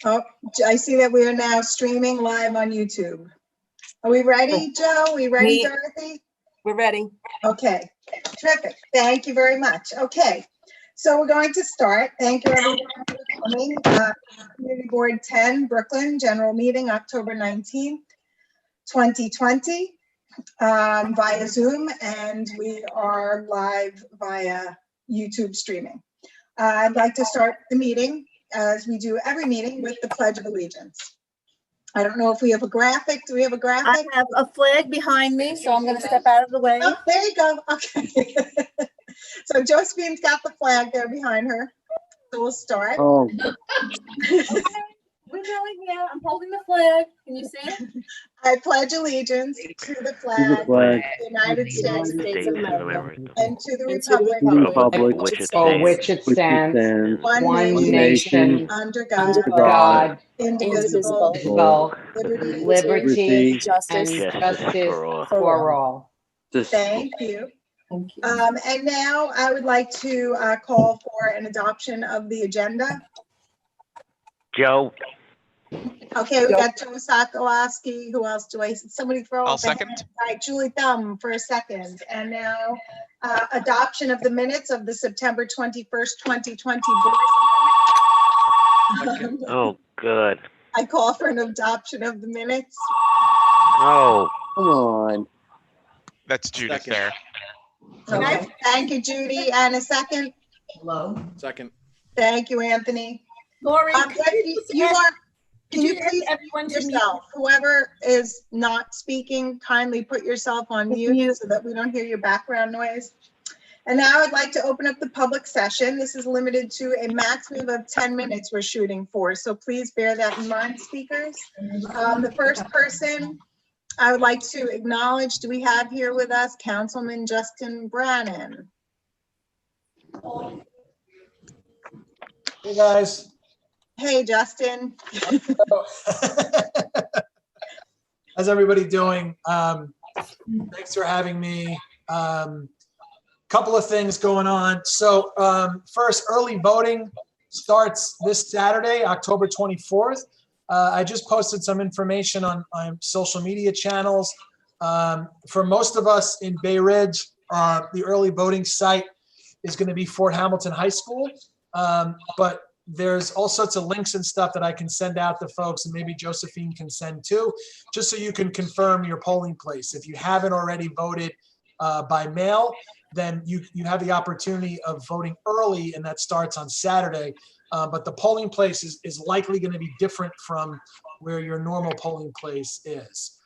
Oh, I see that we are now streaming live on YouTube. Are we ready, Joe? Are we ready, Dorothy? We're ready. Okay, terrific. Thank you very much. Okay, so we're going to start. Thank you, everyone, for coming. Community Board 10, Brooklyn, General Meeting, October 19th, 2020, via Zoom, and we are live via YouTube streaming. I'd like to start the meeting, as we do every meeting, with the Pledge of Allegiance. I don't know if we have a graphic. Do we have a graphic? I have a flag behind me, so I'm going to step out of the way. Oh, there you go. Okay. So Josephine's got the flag there behind her. So we'll start. Oh, We're going here. I'm holding the flag. Can you see it? I pledge allegiance to the to the flag of flag the United States States of America. and to the And to the republic republic for which it which stands, stands one one nation, nation, under under God, God, indivisible, indivisible, liberty, liberty, and justice justice for for all. Thank you. Thank you. And now I would like to call for an adoption of the agenda. Joe, Okay, we got Joe Sokolowski. Who else do I, somebody throw up? I'll a second. hand? All right, Julie Thumb for a second. And now adoption of the minutes of the September 21st, 2020 board. oh, good. I call for an adoption of the minutes. Oh, come on. That's Judith Second. there. Okay, thank you, Judy. And a second. Second. Thank you, Anthony. Lori, You are, can you ask please everyone to mute? yourself, whoever is not speaking, kindly put yourself on mute so that we don't hear your background noise. And now I'd like to open up the public session. This is limited to a maximum of 10 minutes we're shooting for, so please bear that in mind, speakers. The first person I would like to acknowledge, do we have here with us Councilman Justin Brannan? Hey, guys. Hey, Justin. How's everybody doing? Thanks for having me. Couple of things going on. So first, early voting starts this Saturday, October 24th. I just posted some information on social media channels. For most of us in Bay Ridge, the early voting site is going to be Fort Hamilton High School. But there's all sorts of links and stuff that I can send out to folks, and maybe Josephine can send too, just so you can confirm your polling place. If you haven't already voted by mail, then you have the opportunity of voting early, and that starts on Saturday. But the polling place is likely going to be different from where your normal polling place is.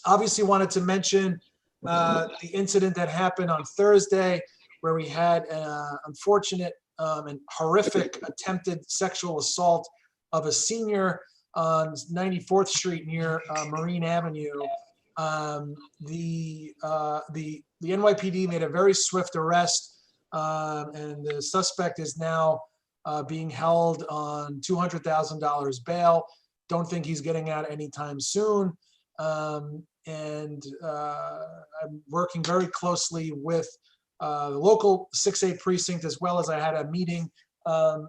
Obviously wanted to mention the incident that happened on Thursday, where we had an unfortunate and horrific attempted sexual assault of a senior on 94th Street near Marine Avenue. The NYPD made a very swift arrest, and the suspect is now being held on $200,000 bail. Don't think he's getting out anytime soon. And I'm working very closely with the local 6A precinct, as well as I had a meeting 2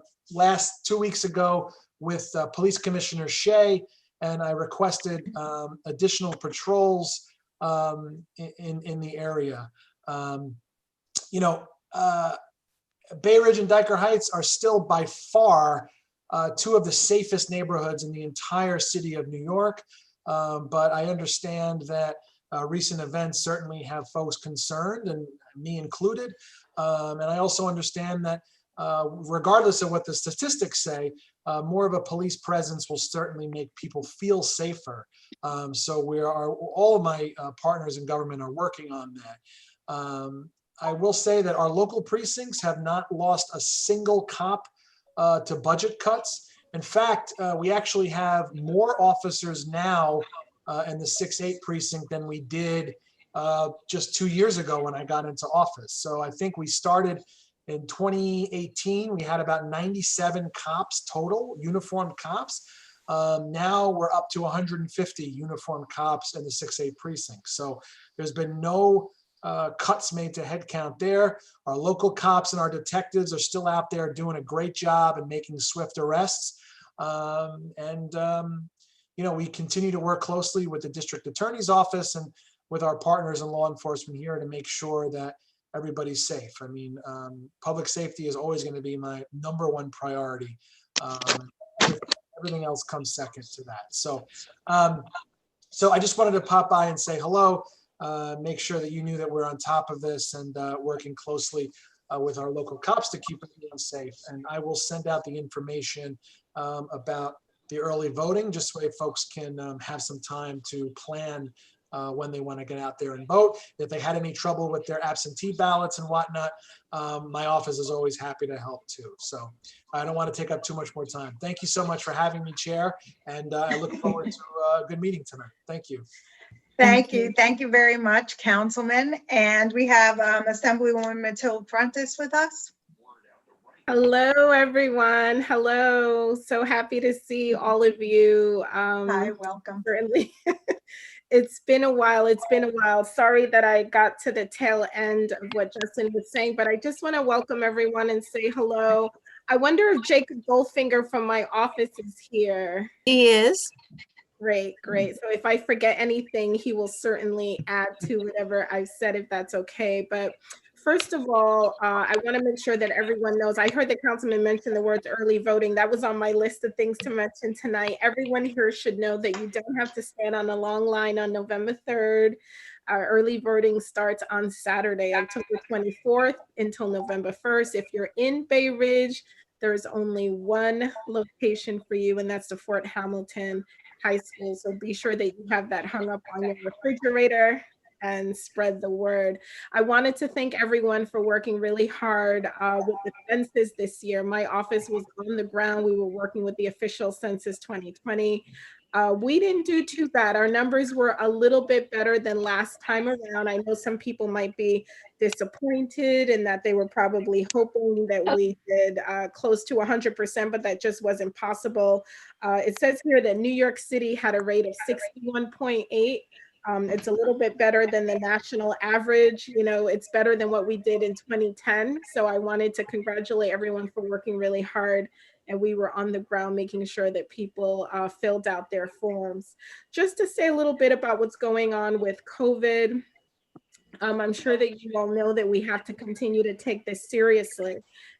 weeks ago with Police Commissioner Shea, and I requested additional patrols in the area. Bay Ridge and Dyker Heights are still by far two of the safest neighborhoods in the entire city of New York. But I understand that recent events certainly have folks concerned, and me included. And I also understand that regardless of what the statistics say, more of a police presence will certainly make people feel safer. So all of my partners in government are working on that. I will say that our local precincts have not lost a single cop to budget cuts. In fact, we actually have more officers now in the 6-8 precinct than we did just 2 years ago when I got into office. So I think we started in 2018, we had about 97 cops total, uniformed cops. Now we're up to 150 uniformed cops in the 6-8 precinct. So there's been no cuts made to headcount there. Our local cops and our detectives are still out there doing a great job and making swift arrests. We continue to work closely with the district attorney's office and with our partners in law enforcement here to make sure that everybody's safe. I mean, public safety is always going to be my number one priority. Everything else comes second to that. So I just wanted to pop by and say hello, make sure that you knew that we're on top of this and working closely with our local cops to keep everyone safe. And I will send out the information about the early voting, just so folks can have some time to plan when they want to get out there and vote. If they had any trouble with their absentee ballots and whatnot, my office is always happy to help too. So I don't want to take up too much more time. Thank you so much for having me, Chair, and I look forward to a good meeting tonight. Thank you. Thank you. Thank you very much, Councilman. And we have Assemblywoman Matilde Prentice with us. Hello, everyone. Hello. So happy to see all of you. Hi, welcome. Certainly. It's been a while. It's been a while. Sorry that I got to the tail end of what Justin was saying, but I just want to welcome everyone and say hello. I wonder if Jacob Goldfinger from my office is here. He is. Great, great. So if I forget anything, he will certainly add to whatever I've said, if that's okay. But first of all, I want to make sure that everyone knows. I heard the councilman mention the words early voting. That was on my list of things to mention tonight. Everyone here should know that you don't have to stand on a long line on November 3rd. Early voting starts on Saturday, October 24th until November 1st. If you're in Bay Ridge, there's only one location for you, and that's the Fort Hamilton High School. So be sure that you have that hung up on your refrigerator and spread the word. I wanted to thank everyone for working really hard with the census this year. My office was on the ground. We were working with the official census 2020. We didn't do too bad. Our numbers were a little bit better than last time around. I know some people might be disappointed and that they were probably hoping that we did close to 100%, but that just wasn't possible. It says here that New York City had a rate of 61.8. It's a little bit better than the national average. You know, it's better than what we did in 2010. So I wanted to congratulate everyone for working really hard. And we were on the ground making sure that people filled out their forms. Just to say a little bit about what's going on with COVID. I'm sure that you all know that we have to continue to take this seriously.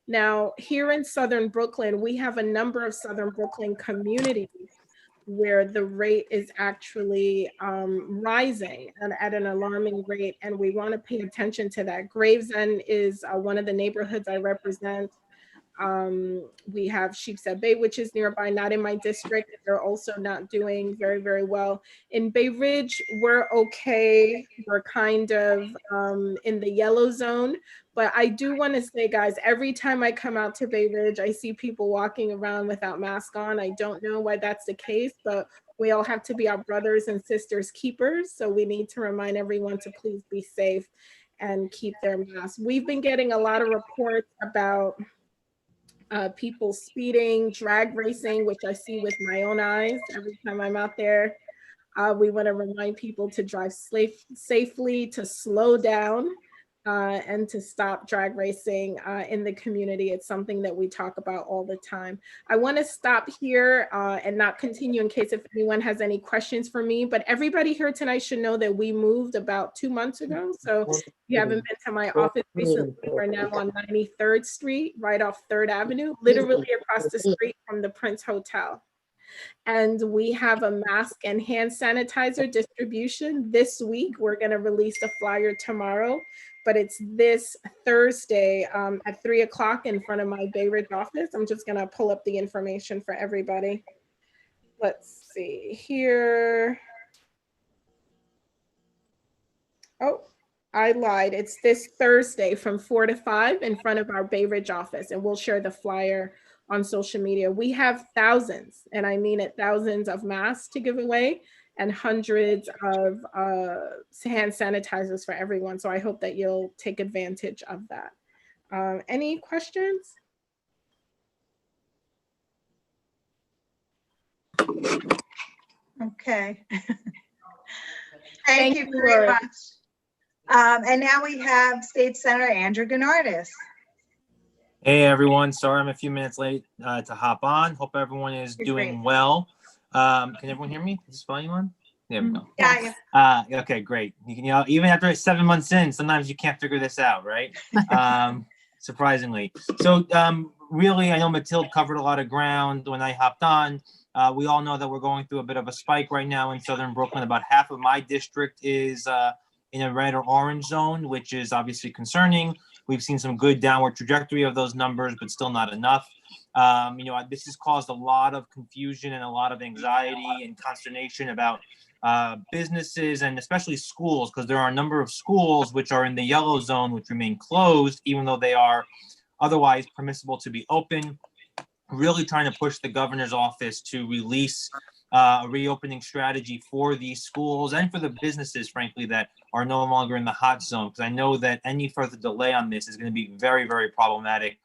Now, here in Southern Brooklyn, we have a number of Southern Brooklyn communities where the rate is actually rising and at an alarming rate, and we want to pay attention to that. Gravesend is one of the neighborhoods I represent. We have Sheepshead Bay, which is nearby, not in my district. They're also not doing very, very well. In Bay Ridge, we're okay. We're kind of in the yellow zone. But I do want to say, guys, every time I come out to Bay Ridge, I see people walking around without masks on. I don't know why that's the case, but we all have to be our brothers and sisters keepers. So we need to remind everyone to please be safe and keep their masks. We've been getting a lot of reports about people speeding, drag racing, which I see with my own eyes every time I'm out there. We want to remind people to drive safely, to slow down, and to stop drag racing in the community. It's something that we talk about all the time. I want to stop here and not continue in case if anyone has any questions for me, but everybody here tonight should know that we moved about 2 months ago. So if you haven't been to my office recently, we're now on 93rd Street, right off 3rd Avenue, literally across the street from the Prince Hotel. And we have a mask and hand sanitizer distribution this week. We're going to release the flyer tomorrow, but it's this Thursday at 3 o'clock in front of my Bay Ridge office. I'm just going to pull up the information for everybody. Let's see here. Oh, I lied. It's this Thursday from 4 to 5 in front of our Bay Ridge office, and we'll share the flyer on social media. We have thousands, and I mean it, thousands of masks to give away and hundreds of hand sanitizers for everyone. So I hope that you'll take advantage of that. Any questions? Okay. Thank you you, very Lori. much. And now we have State Senator Andrew Gennardis. Hey everyone, sorry I'm a few minutes late to hop on. Hope everyone is You're doing great. well. Can everyone hear me? Is this volume on? There we go. Yeah, Okay, great. Even after 7 months in, sometimes you can't figure this out, right? Surprisingly. So really, I know Matilde covered a lot of ground when I hopped on. We all know that we're going through a bit of a spike right now in southern Brooklyn. About half of my district is in a red or orange zone, which is obviously concerning. We've seen some good downward trajectory of those numbers, but still not enough. This has caused a lot of confusion and a lot of anxiety and consternation about businesses and especially schools, because there are a number of schools which are in the yellow zone, which remain closed, even though they are otherwise permissible to be open. Really trying to push the governor's office to release a reopening strategy for these schools and for the businesses, frankly, that are no longer in the hot zone. Because I know that any further delay on this is going to be very, very problematic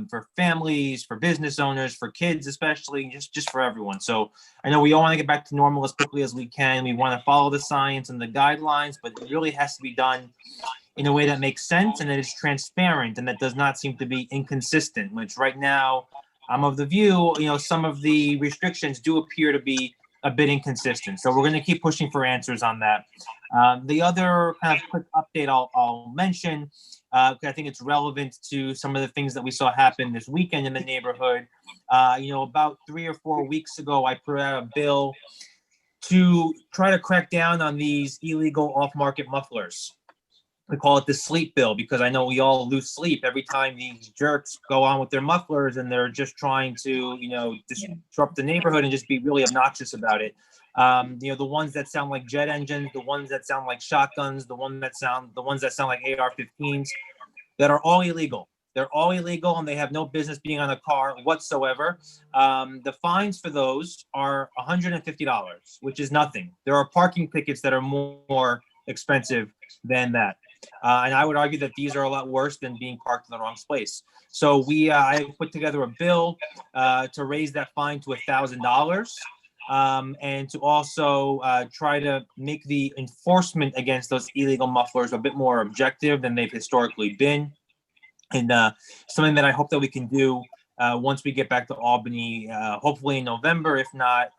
for families, for business owners, for kids, especially, just for everyone. So I know we all want to get back to normal as quickly as we can. We want to follow the science and the guidelines, but it really has to be done in a way that makes sense and that is transparent and that does not seem to be inconsistent, which right now, I'm of the view, some of the restrictions do appear to be a bit inconsistent. So we're going to keep pushing for answers on that. The other kind of quick update I'll mention, because I think it's relevant to some of the things that we saw happen this weekend in the neighborhood. About 3 or 4 weeks ago, I put out a bill to try to crack down on these illegal off-market mufflers. We call it the sleep bill because I know we all lose sleep every time these jerks go on with their mufflers and they're just trying to, disrupt the neighborhood and just be really obnoxious about it. The ones that sound like jet engines, the ones that sound like shotguns, the ones that sound like AR-15s, that are all illegal. They're all illegal and they have no business being on a car whatsoever. The fines for those are $150, which is nothing. There are parking tickets that are more expensive than that. And I would argue that these are a lot worse than being parked in the wrong place. So I put together a bill to raise that fine to $1,000 and to also try to make the enforcement against those illegal mufflers a bit more objective than they've historically been. And something that I hope that we can do once we get back to Albany, hopefully in November. If not,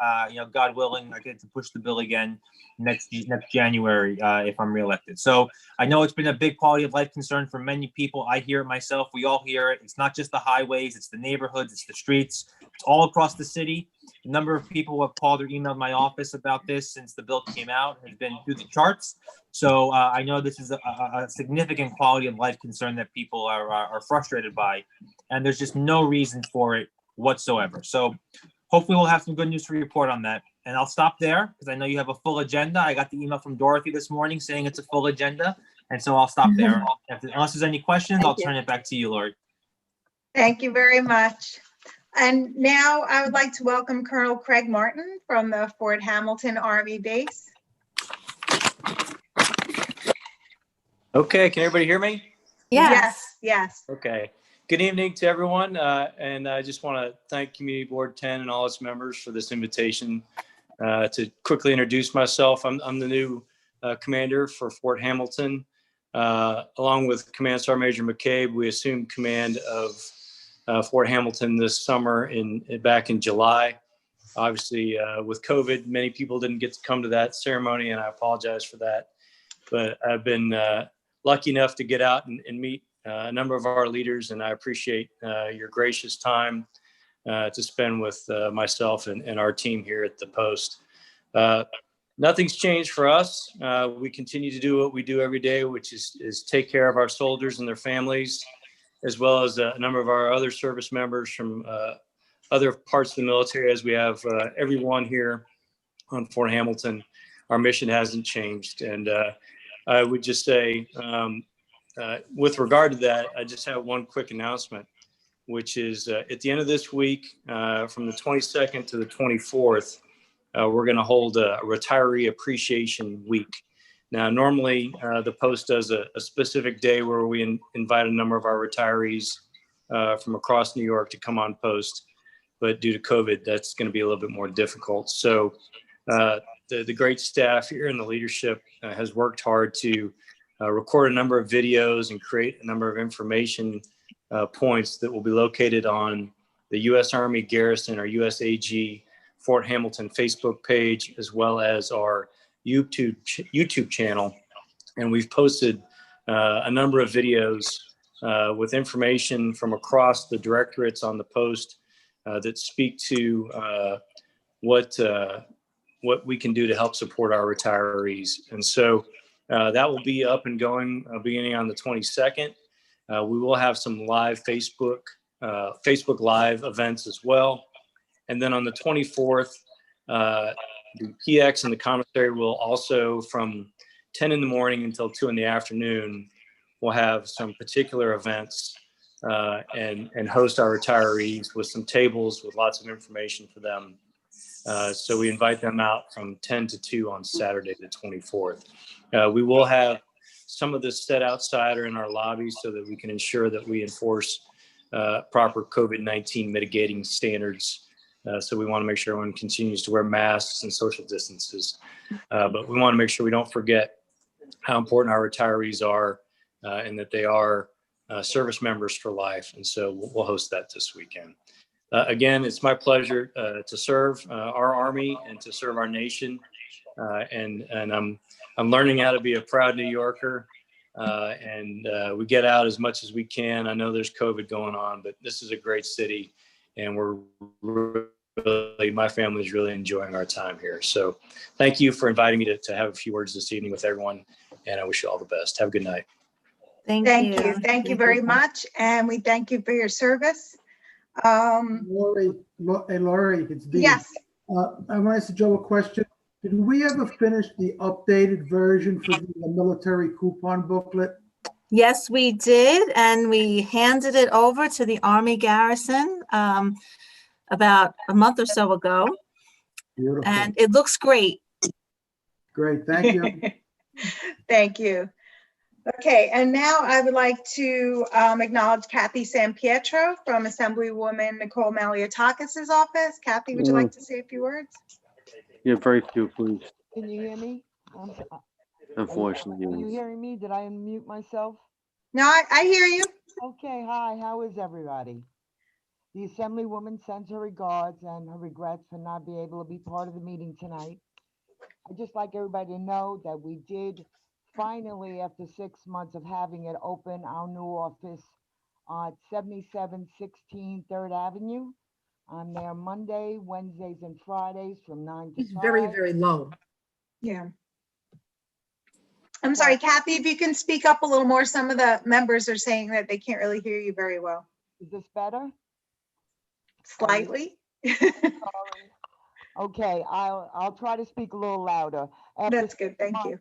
God willing, I get to push the bill again next January if I'm reelected. So I know it's been a big quality of life concern for many people. I hear it myself. We all hear it. It's not just the highways, it's the neighborhoods, it's the streets. It's all across the city. The number of people who have called or emailed my office about this since the bill came out has been through the charts. So I know this is a significant quality of life concern that people are frustrated by, and there's just no reason for it whatsoever. So hopefully we'll have some good news to report on that. And I'll stop there because I know you have a full agenda. I got the email from Dorothy this morning saying it's a full agenda. And so I'll stop there. Unless there's any questions, I'll turn it back to you, Lori. thank you very much. And now I would like to welcome Colonel Craig Martin from the Fort Hamilton Army Base. Okay, can everybody hear me? Yes. Okay. Good evening to everyone. And I just want to thank Community Board 10 and all its members for this invitation to quickly introduce myself. I'm the new commander for Fort Hamilton. Along with Command Sergeant Major McCabe, we assumed command of Fort Hamilton this summer back in July. Obviously, with COVID, many people didn't get to come to that ceremony, and I apologize for that. But I've been lucky enough to get out and meet a number of our leaders, and I appreciate your gracious time to spend with myself and our team here at the post. Nothing's changed for us. We continue to do what we do every day, which is take care of our soldiers and their families, as well as a number of our other service members from other parts of the military, as we have everyone here on Fort Hamilton. Our mission hasn't changed. And I would just say, with regard to that, I just have one quick announcement, which is at the end of this week, from the 22nd to the 24th, we're going to hold a retiree appreciation week. Now, normally the post does a specific day where we invite a number of our retirees from across New York to come on post. But due to COVID, that's going to be a little bit more difficult. So the great staff here and the leadership has worked hard to record a number of videos and create a number of information points that will be located on the U.S. Army Garrison or USAG Fort Hamilton Facebook page, as well as our YouTube channel. And we've posted a number of videos with information from across the directorates on the post that speak to what we can do to help support our retirees. And so that will be up and going beginning on the 22nd. We will have some live Facebook Live events as well. And then on the 24th, the PX and the commissary will also, from 10 in the morning until 2 in the afternoon, we'll have some particular events and host our retirees with some tables with lots of information for them. So we invite them out from 10 to 2 on Saturday, the 24th. We will have some of this set outside or in our lobby so that we can ensure that we enforce proper COVID-19 mitigating standards. So we want to make sure everyone continues to wear masks and social distances. But we want to make sure we don't forget how important our retirees are and that they are service members for life. And so we'll host that this weekend. Again, it's my pleasure to serve our Army and to serve our nation. And I'm learning how to be a proud New Yorker. And we get out as much as we can. I know there's COVID going on, but this is a great city, and we're really, my family is really enjoying our time here. So thank you for inviting me to have a few words this evening with everyone, and I wish you all the best. Have a good night. Thank you. Thank you very much. And we thank you for your service. Lori, it's Dean. Yes. I want to ask Joe a question. Did we ever finish the updated version for the military coupon booklet? Yes, we did, and we handed it over to the Army Garrison about a month or so ago. Beautiful. And it looks great. Great, thank you. Thank you. Okay, and now I would like to acknowledge Kathy Sampietro from Assemblywoman Nicole Maliotakis' office. Kathy, would you like to say a few words? Yeah, very few, please. Can you hear me? Unfortunately, Are you hearing me? Did I unmute myself? No, I hear you. Okay, hi, how is everybody? The Assemblywoman sends her regards and her regrets for not being able to be part of the meeting tonight. I'd just like everybody to know that we did finally, after 6 months of having it open, our new office at 7716 3rd Avenue. I'm there Monday, Wednesdays, and Fridays from 9 to 5. It's very, very low. Yeah. I'm sorry, Kathy, if you can speak up a little more. Some of the members are saying that they can't really hear you very well. Is this better? Slightly. Okay, I'll try to speak a little louder. That's good, thank you.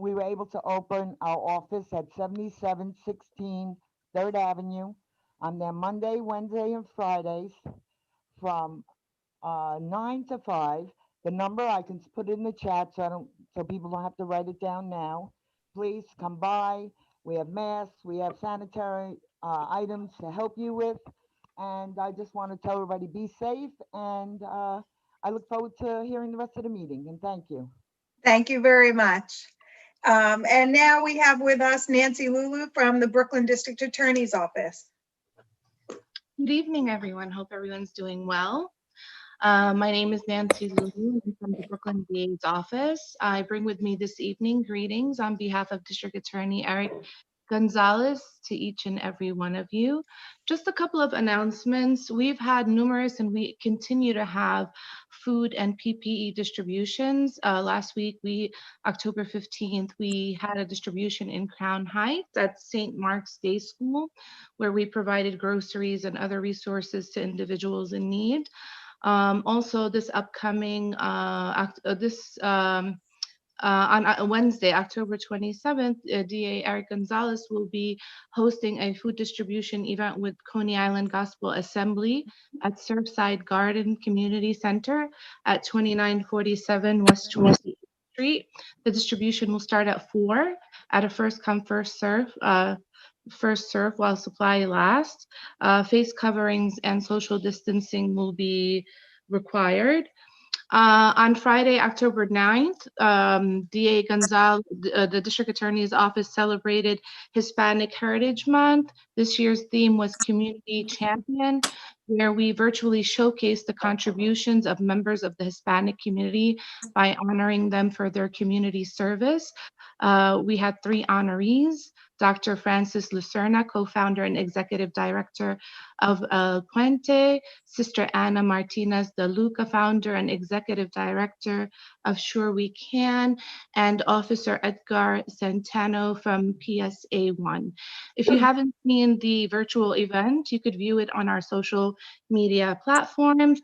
We were able to open our office at 7716 3rd Avenue. I'm there Monday, Wednesday, and Fridays from 9 to 5. The number, I can put it in the chat so people don't have to write it down now. Please come by. We have masks, we have sanitary items to help you with. And I just want to tell everybody, be safe. And I look forward to hearing the rest of the meeting. And thank you. Thank you very much. And now we have with us Nancy Lulu from the Brooklyn District Attorney's Office. Good evening, everyone. Hope everyone's doing well. My name is Nancy Lulu. I'm from the Brooklyn DA's office. I bring with me this evening greetings on behalf of District Attorney Eric Gonzalez to each and every one of you. Just a couple of announcements. We've had numerous and we continue to have food and PPE distributions. Last week, October 15th, we had a distribution in Crown Heights at St. Mark's Day School, where we provided groceries and other resources to individuals in need. Also, this upcoming, on Wednesday, October 27th, DA Eric Gonzalez will be hosting a food distribution event with Coney Island Gospel Assembly at Surfside Garden Community Center at 2947 West 28th Street. The distribution will start at 4 at a first come, first serve while supply lasts. Face coverings and social distancing will be required. On Friday, October 9th, DA Gonzalez, the District Attorney's Office celebrated Hispanic Heritage Month. This year's theme was Community Champion, where we virtually showcased the contributions of members of the Hispanic community by honoring them for their community service. We had 3 honorees: Dr. Francis Lucerna, co-founder and executive director of El Puente; Sister Ana Martinez de Luca, founder and executive director of Sure We Can; and Officer Edgar Santano from PSA 1. If you haven't seen the virtual event, you could view it on our social media platforms.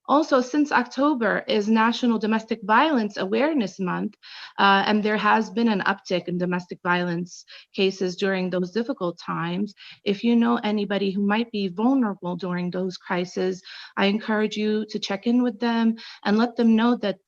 Also, since October is National Domestic Violence Awareness Month, and there has been an uptick in domestic violence cases during those difficult times. If you know anybody who might be vulnerable during those crises, I encourage you to check in with them and let them know that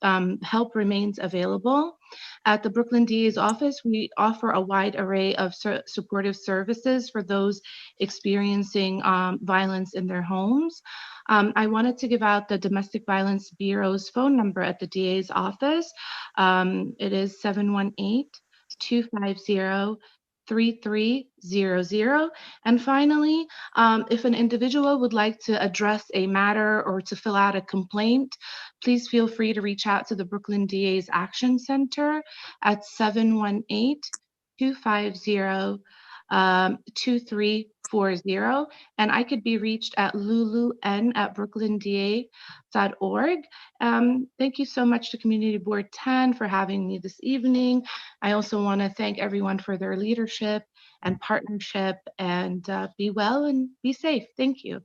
help remains available. At the Brooklyn DA's office, we offer a wide array of supportive services for those experiencing violence in their homes. I wanted to give out the Domestic Violence Bureau's phone number at the DA's office. It is 718-250-3300. And finally, if an individual would like to address a matter or to fill out a complaint, please feel free to reach out to the Brooklyn DA's Action Center at 718-250-2340. And I could be reached at lulun@brooklynda.org. Thank you so much to Community Board 10 for having me this evening. I also want to thank everyone for their leadership and partnership, and be well and be safe. Thank you.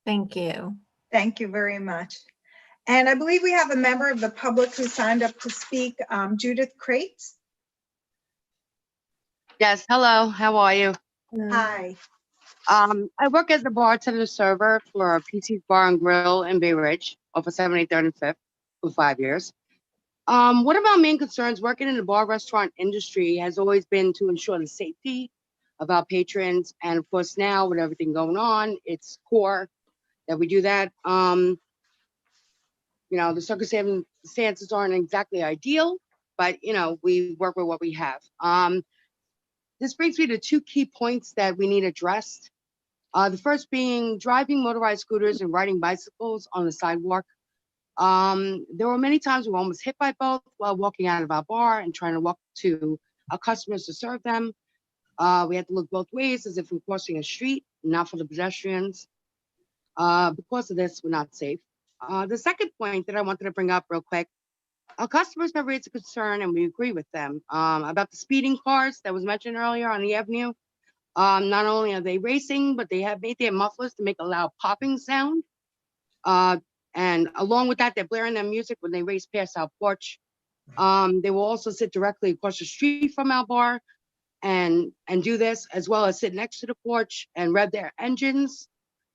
Thank you. Thank you very much. And I believe we have a member of the public who signed up to speak, Judith Crates. Yes, hello, how are you? Hi. I work as a bartender server for PC's Bar and Grill in Bay Ridge, off of 73rd and 5th for 5 years. One of our main concerns working in the bar restaurant industry has always been to ensure the safety of our patrons. And of course now with everything going on, it's core that we do that. You know, the circumstances aren't exactly ideal, but you know, we work with what we have. This brings me to 2 key points that we need addressed. The first being driving motorized scooters and riding bicycles on the sidewalk. There were many times we were almost hit by both while walking out of our bar and trying to walk to our customers to serve them. We had to look both ways as if we're crossing a street, not for the pedestrians. Because of this, we're not safe. The second point that I wanted to bring up real quick, our customers have raised a concern, and we agree with them, about the speeding cars that was mentioned earlier on the avenue. Not only are they racing, but they have made their mufflers to make a loud popping sound. And along with that, they're blaring their music when they race past our porch. They will also sit directly across the street from our bar and do this, as well as sit next to the porch and rev their engines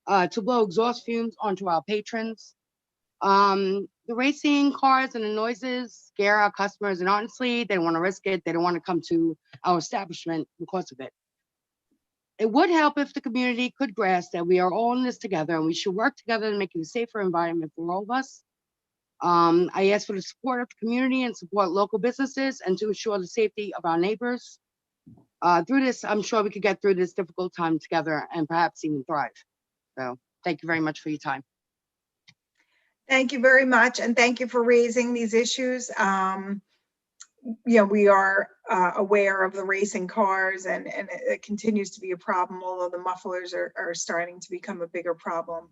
to blow exhaust fumes onto our patrons. The racing cars and the noises scare our customers, and honestly, they don't want to risk it. They don't want to come to our establishment because of it. It would help if the community could grasp that we are all in this together and we should work together to make it a safer environment for all of us. I ask for the support of the community and support local businesses and to ensure the safety of our neighbors. Through this, I'm sure we could get through this difficult time together and perhaps even thrive. So thank you very much for your time. Thank you very much, and thank you for raising these issues. You know, we are aware of the racing cars, and it continues to be a problem, although the mufflers are starting to become a bigger problem.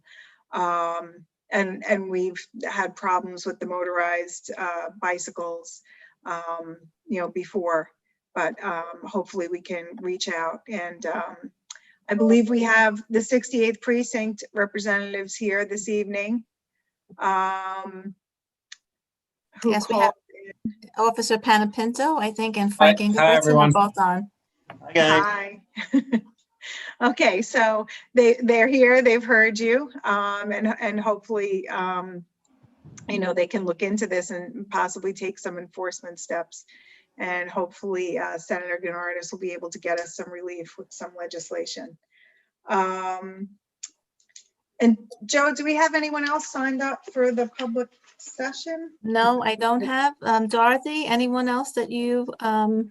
And we've had problems with the motorized bicycles, you know, before, but hopefully we can reach out. And I believe we have the 68th precinct representatives here this evening. Yes, we have Officer Panapinto, I think, and Frank Ingleson are both on. Hi. Okay, so they're here, they've heard you, and hopefully, you know, they can look into this and possibly take some enforcement steps. And hopefully Senator Gennardis will be able to get us some relief with some legislation. And Joe, do we have anyone else signed up for the public session? No, I don't have. Dorothy, anyone else that you, I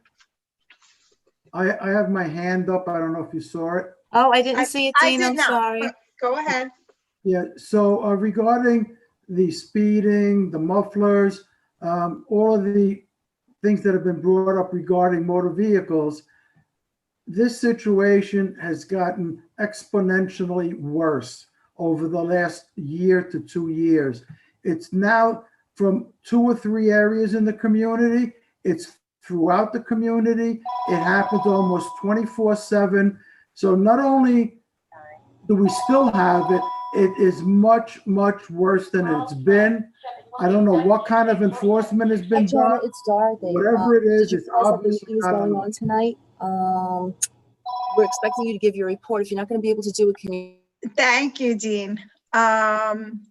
have my hand up. I don't know if you saw it. oh, I didn't see it, I Dean, did I'm not, sorry. but go ahead. Yeah, so regarding the speeding, the mufflers, all of the things that have been brought up regarding motor vehicles, this situation has gotten exponentially worse over the last year to 2 years. It's now from 2 or 3 areas in the community. It's throughout the community. It happens almost 24/7. So not only do we still have it, it is much, much worse than it's been. I don't know what kind of enforcement has been done. It's Dorothy. Whatever it is, Did you it's realize that the obviously meeting is not going enough. on tonight? We're expecting you to give your report. If you're not going to be able to do it, can you? Thank you, Dean. I'm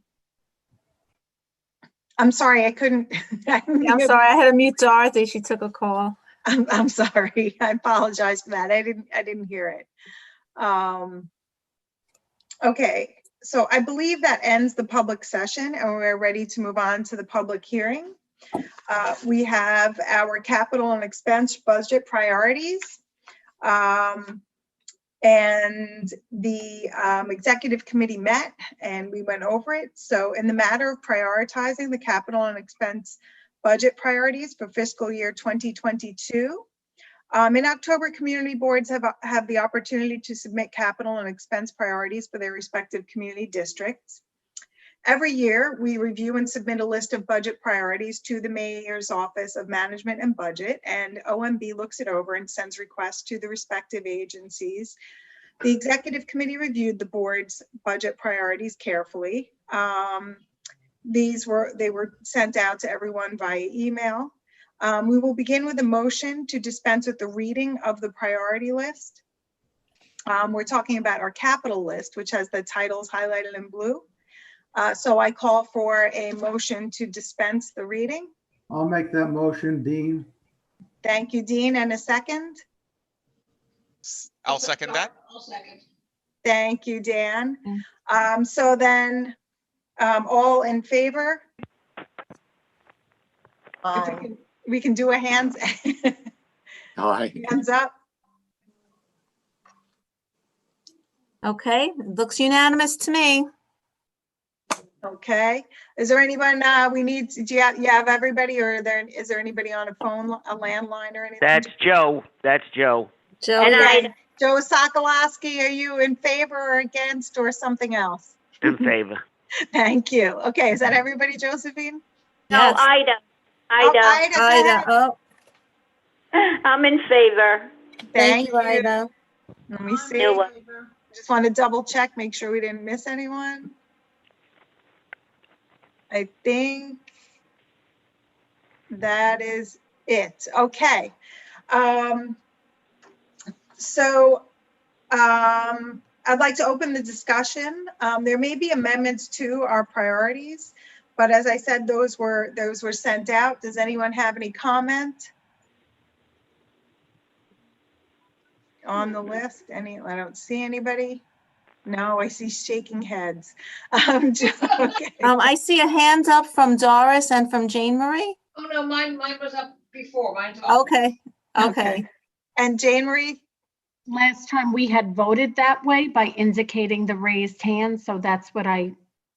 sorry, I couldn't. I'm sorry, I had to mute Dorothy. She took a call. I'm sorry. I apologize for that. I didn't hear it. Okay, so I believe that ends the public session and we're ready to move on to the public hearing. We have our capital and expense budget priorities. And the executive committee met and we went over it. So in the matter of prioritizing the capital and expense budget priorities for fiscal year 2022, in October, community boards have the opportunity to submit capital and expense priorities for their respective community districts. Every year, we review and submit a list of budget priorities to the Mayor's Office of Management and Budget, and OMB looks it over and sends requests to the respective agencies. The executive committee reviewed the board's budget priorities carefully. They were sent out to everyone via email. We will begin with a motion to dispense with the reading of the priority list. We're talking about our capital list, which has the titles highlighted in blue. So I call for a motion to dispense the reading. I'll make that motion, Dean. Thank you, Dean. And a second? I'll second that. Thank you, Dan. So then, all in favor? If we can do a hands up. Okay, looks unanimous to me. Okay. Is there anyone we need? Do you have everybody, or is there anybody on a phone, a landline, or anything? That's Joe. That's Joe. Joe, Okay. Joe Sokolowski, are you in favor or against or something else? In favor. Thank you. Okay, is that everybody, Josephine? Yes. Ida. Oh, Ida, go ahead. Oh, I'm in favor. thank you, Ida. Let me see. You're welcome. Just want to double check, make sure we didn't miss anyone. I think that is it. Okay. I'd like to open the discussion. There may be amendments to our priorities, but as I said, those were sent out. Does anyone have any comment on the list? I don't see anybody. No, I see shaking heads. Okay. I see a hand up from Doris and from Jane Marie. Oh, no, mine was up before. Mine's off. Okay. And Jane Marie? Last time we had voted that way by indicating the raised hand, so that's what I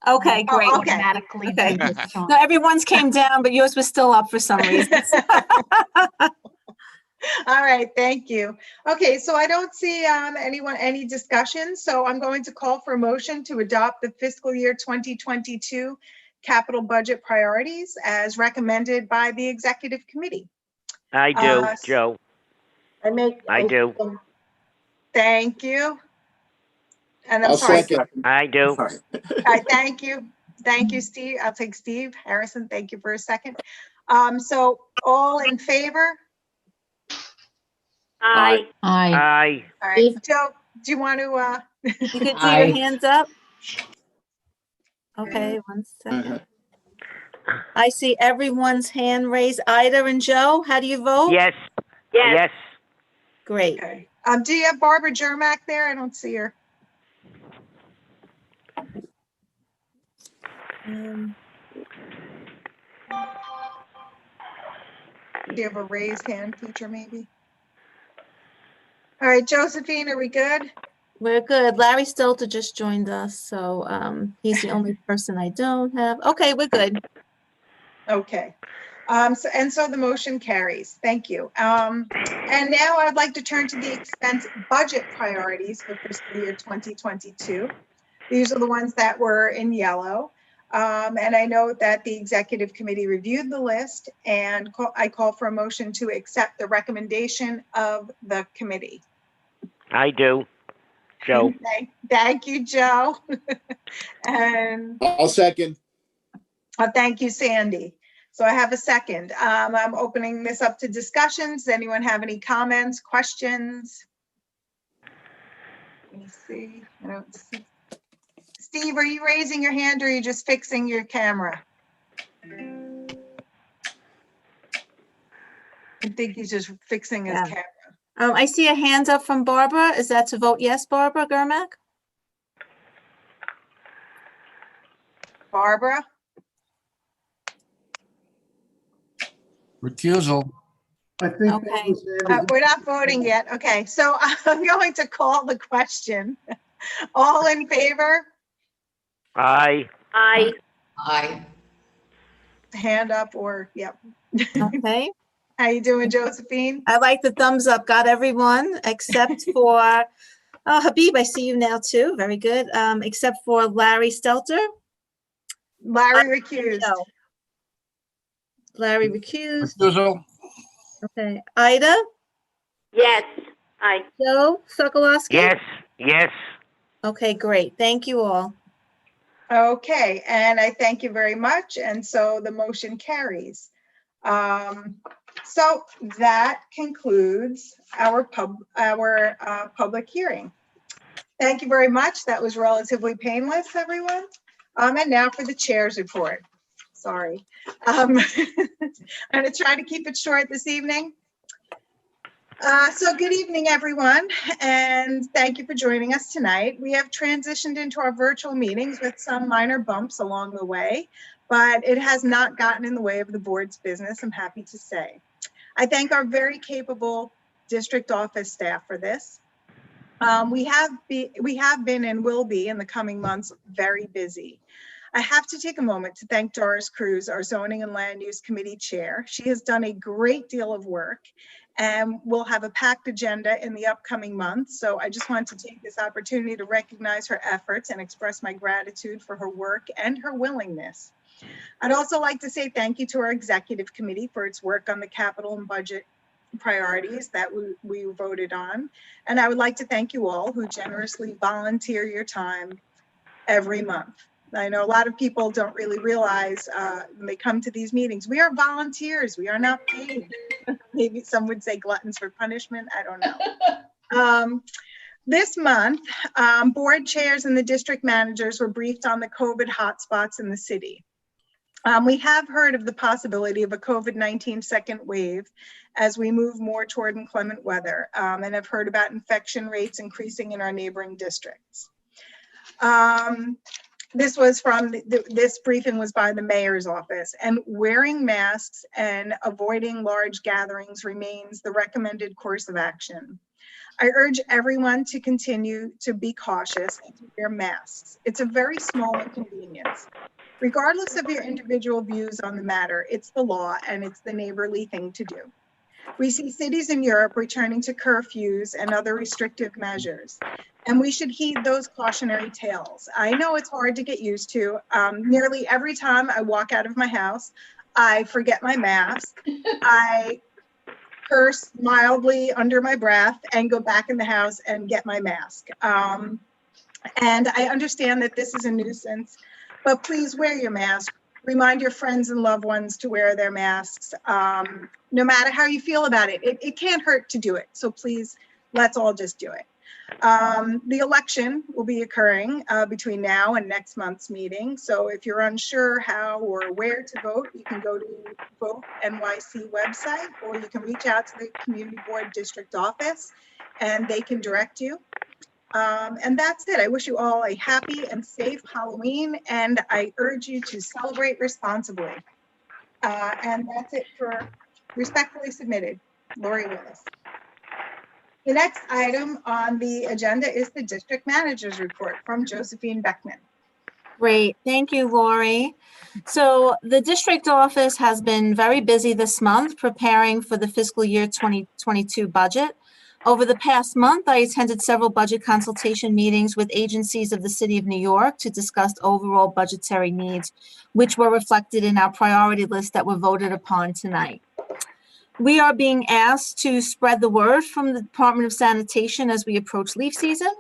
Okay, great. automatically did this time. No, everyone's came down, but yours was still up for some reason. All right, thank you. Okay, so I don't see any discussion, so I'm going to call for a motion to adopt the fiscal year 2022 capital budget priorities as recommended by the executive committee. I do, Joe. I do. Thank you. And I'm sorry. I do. All right, thank you. Thank you, Steve. I'll take Steve Harrison. Thank you for a second. So all in favor? Aye. Aye. All right, Joe, do you want to? You could see your hands up. Okay, 1 second. I see everyone's hand raised. Ida and Joe, how do you vote? Yes. Yes. Great. Okay. Do you have Barbara Jermack there? I don't see her. Do you have a raised hand feature maybe? All right, Josephine, are we good? We're good. Larry Stelter just joined us, so he's the only person I don't have. Okay, we're good. Okay. So the motion carries. Thank you. And now I'd like to turn to the expense budget priorities for fiscal year 2022. These are the ones that were in yellow. And I know that the executive committee reviewed the list, and I call for a motion to accept the recommendation of the committee. I do. Joe. Thank you, Joe. And I'll second. thank you, Sandy. So I have a second. I'm opening this up to discussions. Does anyone have any comments, questions? Let me see. I don't see. Steve, are you raising your hand or are you just fixing your camera? I think he's just fixing his camera. I see a hand up from Barbara. Is that to vote yes, Barbara Germack? Barbara? Recusal. I think. Okay. We're not voting yet. Okay, so I'm going to call the question. All in favor? Aye. Aye. Aye. Hand up or, yep. Okay. How you doing, Josephine? I like the thumbs up. Got everyone except for Habib. I see you now too. Very good. Except for Larry Stelter. Larry recused. No. Larry recused. Recusal. Okay. Ida? Yes. Aye. Joe Sokolowski? Yes. Yes. Okay, great. Thank you all. Okay, and I thank you very much. And so the motion carries. So that concludes our public hearing. Thank you very much. That was relatively painless, everyone. And now for the chair's report. Sorry. I'm going to try to keep it short this evening. So good evening, everyone, and thank you for joining us tonight. We have transitioned into our virtual meetings with some minor bumps along the way, but it has not gotten in the way of the board's business, I'm happy to say. I thank our very capable district office staff for this. We have been and will be in the coming months very busy. I have to take a moment to thank Doris Cruz, our Zoning and Land Use Committee Chair. She has done a great deal of work and we'll have a packed agenda in the upcoming months. So I just want to take this opportunity to recognize her efforts and express my gratitude for her work and her willingness. I'd also like to say thank you to our executive committee for its work on the capital and budget priorities that we voted on. And I would like to thank you all who generously volunteer your time every month. I know a lot of people don't really realize when they come to these meetings, we are volunteers, we are not paid. Maybe some would say gluttons for punishment, I don't know. This month, board chairs and the district managers were briefed on the COVID hotspots in the city. We have heard of the possibility of a COVID-19 second wave as we move more toward inclement weather, and have heard about infection rates increasing in our neighboring districts. This was from, this briefing was by the mayor's office, and wearing masks and avoiding large gatherings remains the recommended course of action. I urge everyone to continue to be cautious and to wear masks. It's a very small inconvenience. Regardless of your individual views on the matter, it's the law and it's the neighborly thing to do. We see cities in Europe returning to curfews and other restrictive measures, and we should heed those cautionary tales. I know it's hard to get used to. Nearly every time I walk out of my house, I forget my mask. I curse mildly under my breath and go back in the house and get my mask. And I understand that this is a nuisance, but please wear your mask. Remind your friends and loved ones to wear their masks. No matter how you feel about it, it can't hurt to do it. So please, let's all just do it. The election will be occurring between now and next month's meeting. So if you're unsure how or where to vote, you can go to Vote NYC website, or you can reach out to the community board district office and they can direct you. And that's it. I wish you all a happy and safe Halloween, and I urge you to celebrate responsibly. And that's it for respectfully submitted. Lori Willis. The next item on the agenda is the district manager's report from Josephine Beckman. Great, thank you, Lori. So the district office has been very busy this month preparing for the fiscal year 2022 budget. Over the past month, I attended several budget consultation meetings with agencies of the City of New York to discuss overall budgetary needs, which were reflected in our priority list that were voted upon tonight. We are being asked to spread the word from the Department of Sanitation as we approach leaf season.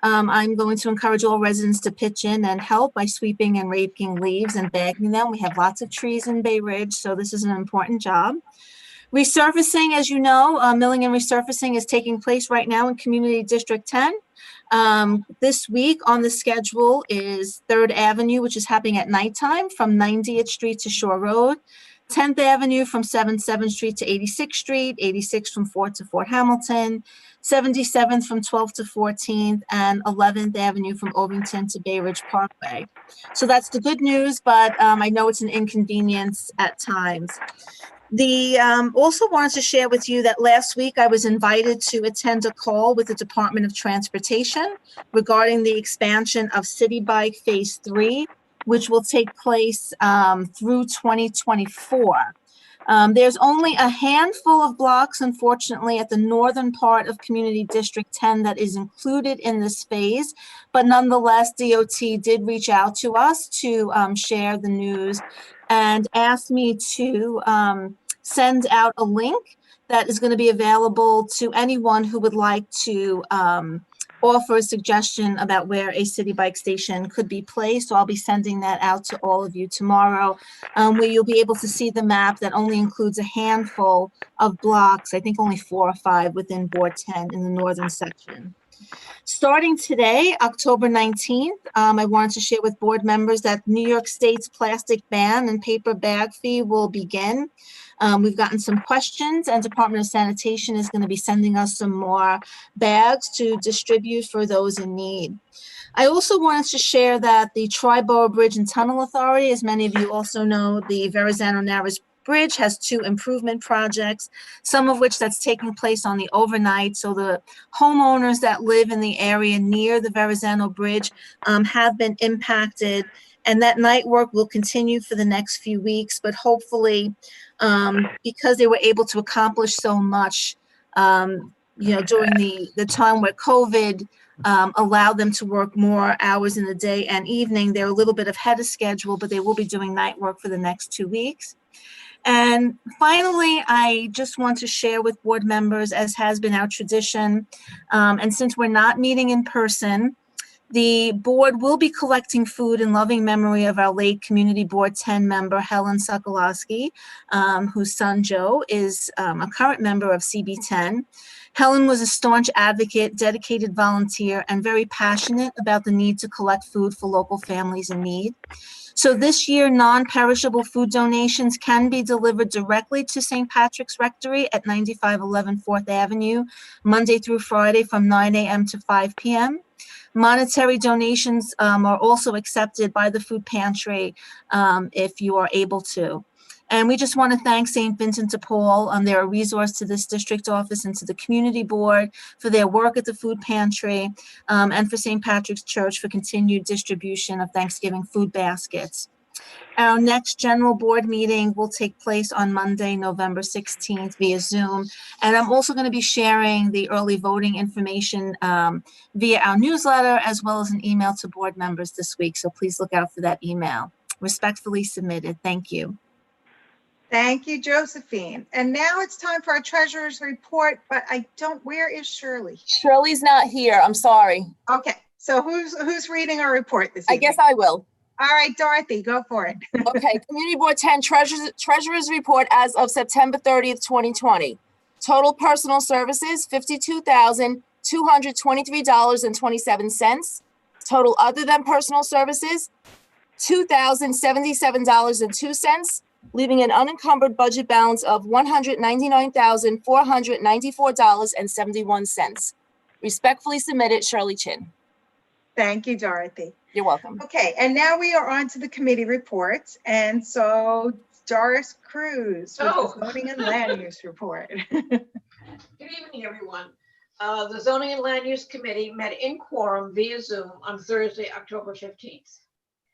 I'm going to encourage all residents to pitch in and help by sweeping and raking leaves and bagging them. We have lots of trees in Bay Ridge, so this is an important job. Resurfacing, as you know, milling and resurfacing is taking place right now in Community District 10. This week on the schedule is 3rd Avenue, which is happening at nighttime from 90th Street to Shore Road, 10th Avenue from 7th Street to 86th Street, 86th from 4th to Fort Hamilton, 77th from 12th to 14th, and 11th Avenue from Ovington to Bay Ridge Parkway. So that's the good news, but I know it's an inconvenience at times. Also wanted to share with you that last week I was invited to attend a call with the Department of Transportation regarding the expansion of City Bike Phase 3, which will take place through 2024. There's only a handful of blocks, unfortunately, at the northern part of Community District 10 that is included in this phase, but nonetheless, DOT did reach out to us to share the news and asked me to send out a link that is going to be available to anyone who would like to offer a suggestion about where a city bike station could be placed. So I'll be sending that out to all of you tomorrow, where you'll be able to see the map that only includes a handful of blocks, I think only 4 or 5 within Ward 10 in the northern section. Starting today, October 19th, I wanted to share with board members that New York State's plastic ban and paper bag fee will begin. We've gotten some questions, and Department of Sanitation is going to be sending us some more bags to distribute for those in need. I also wanted to share that the Tri-Borough Bridge and Tunnel Authority, as many of you also know, the Verrazano-Narrows Bridge has 2 improvement projects, some of which that's taking place on the overnight. So the homeowners that live in the area near the Verrazano Bridge have been impacted, and that night work will continue for the next few weeks, but hopefully because they were able to accomplish so much, during the time where COVID allowed them to work more hours in the day and evening, they're a little bit ahead of schedule, but they will be doing night work for the next 2 weeks. And finally, I just want to share with board members, as has been our tradition, and since we're not meeting in person, the board will be collecting food in loving memory of our late Community Board 10 member, Helen Sokolowski, whose son, Joe, is a current member of CB10. Helen was a staunch advocate, dedicated volunteer, and very passionate about the need to collect food for local families in need. So this year, non-perishable food donations can be delivered directly to St. Patrick's Rectory at 9511 4th Avenue, Monday through Friday from 9 a.m. to 5 p.m. Monetary donations are also accepted by the food pantry if you are able to. And we just want to thank St. Vincent de Paul. They're a resource to this district office and to the community board for their work at the food pantry, and for St. Patrick's Church for continued distribution of Thanksgiving food baskets. Our next general board meeting will take place on Monday, November 16th via Zoom. And I'm also going to be sharing the early voting information via our newsletter, as well as an email to board members this week. So please look out for that email. Respectfully submitted. Thank you. Thank you, Josephine. And now it's time for our treasurer's report, but where is Shirley? Shirley's not here. I'm sorry. Okay, so who's reading our report this evening? I guess I will. All right, Dorothy, go for it. Okay, Community Board 10 Treasurer's Report as of September 30th, 2020. Total personal services, $52,223.27. Total other than personal services, $2,077.02. Leaving an unencumbered budget balance of $199,494.71. Respectfully submitted, Shirley Chin. Thank you, Dorothy. You're welcome. Okay, and now we are on to the committee reports. And so Doris Cruz with Oh. the zoning and land use report. Good evening, everyone. The Zoning and Land Use Committee met in quorum via Zoom on Thursday, October 15th.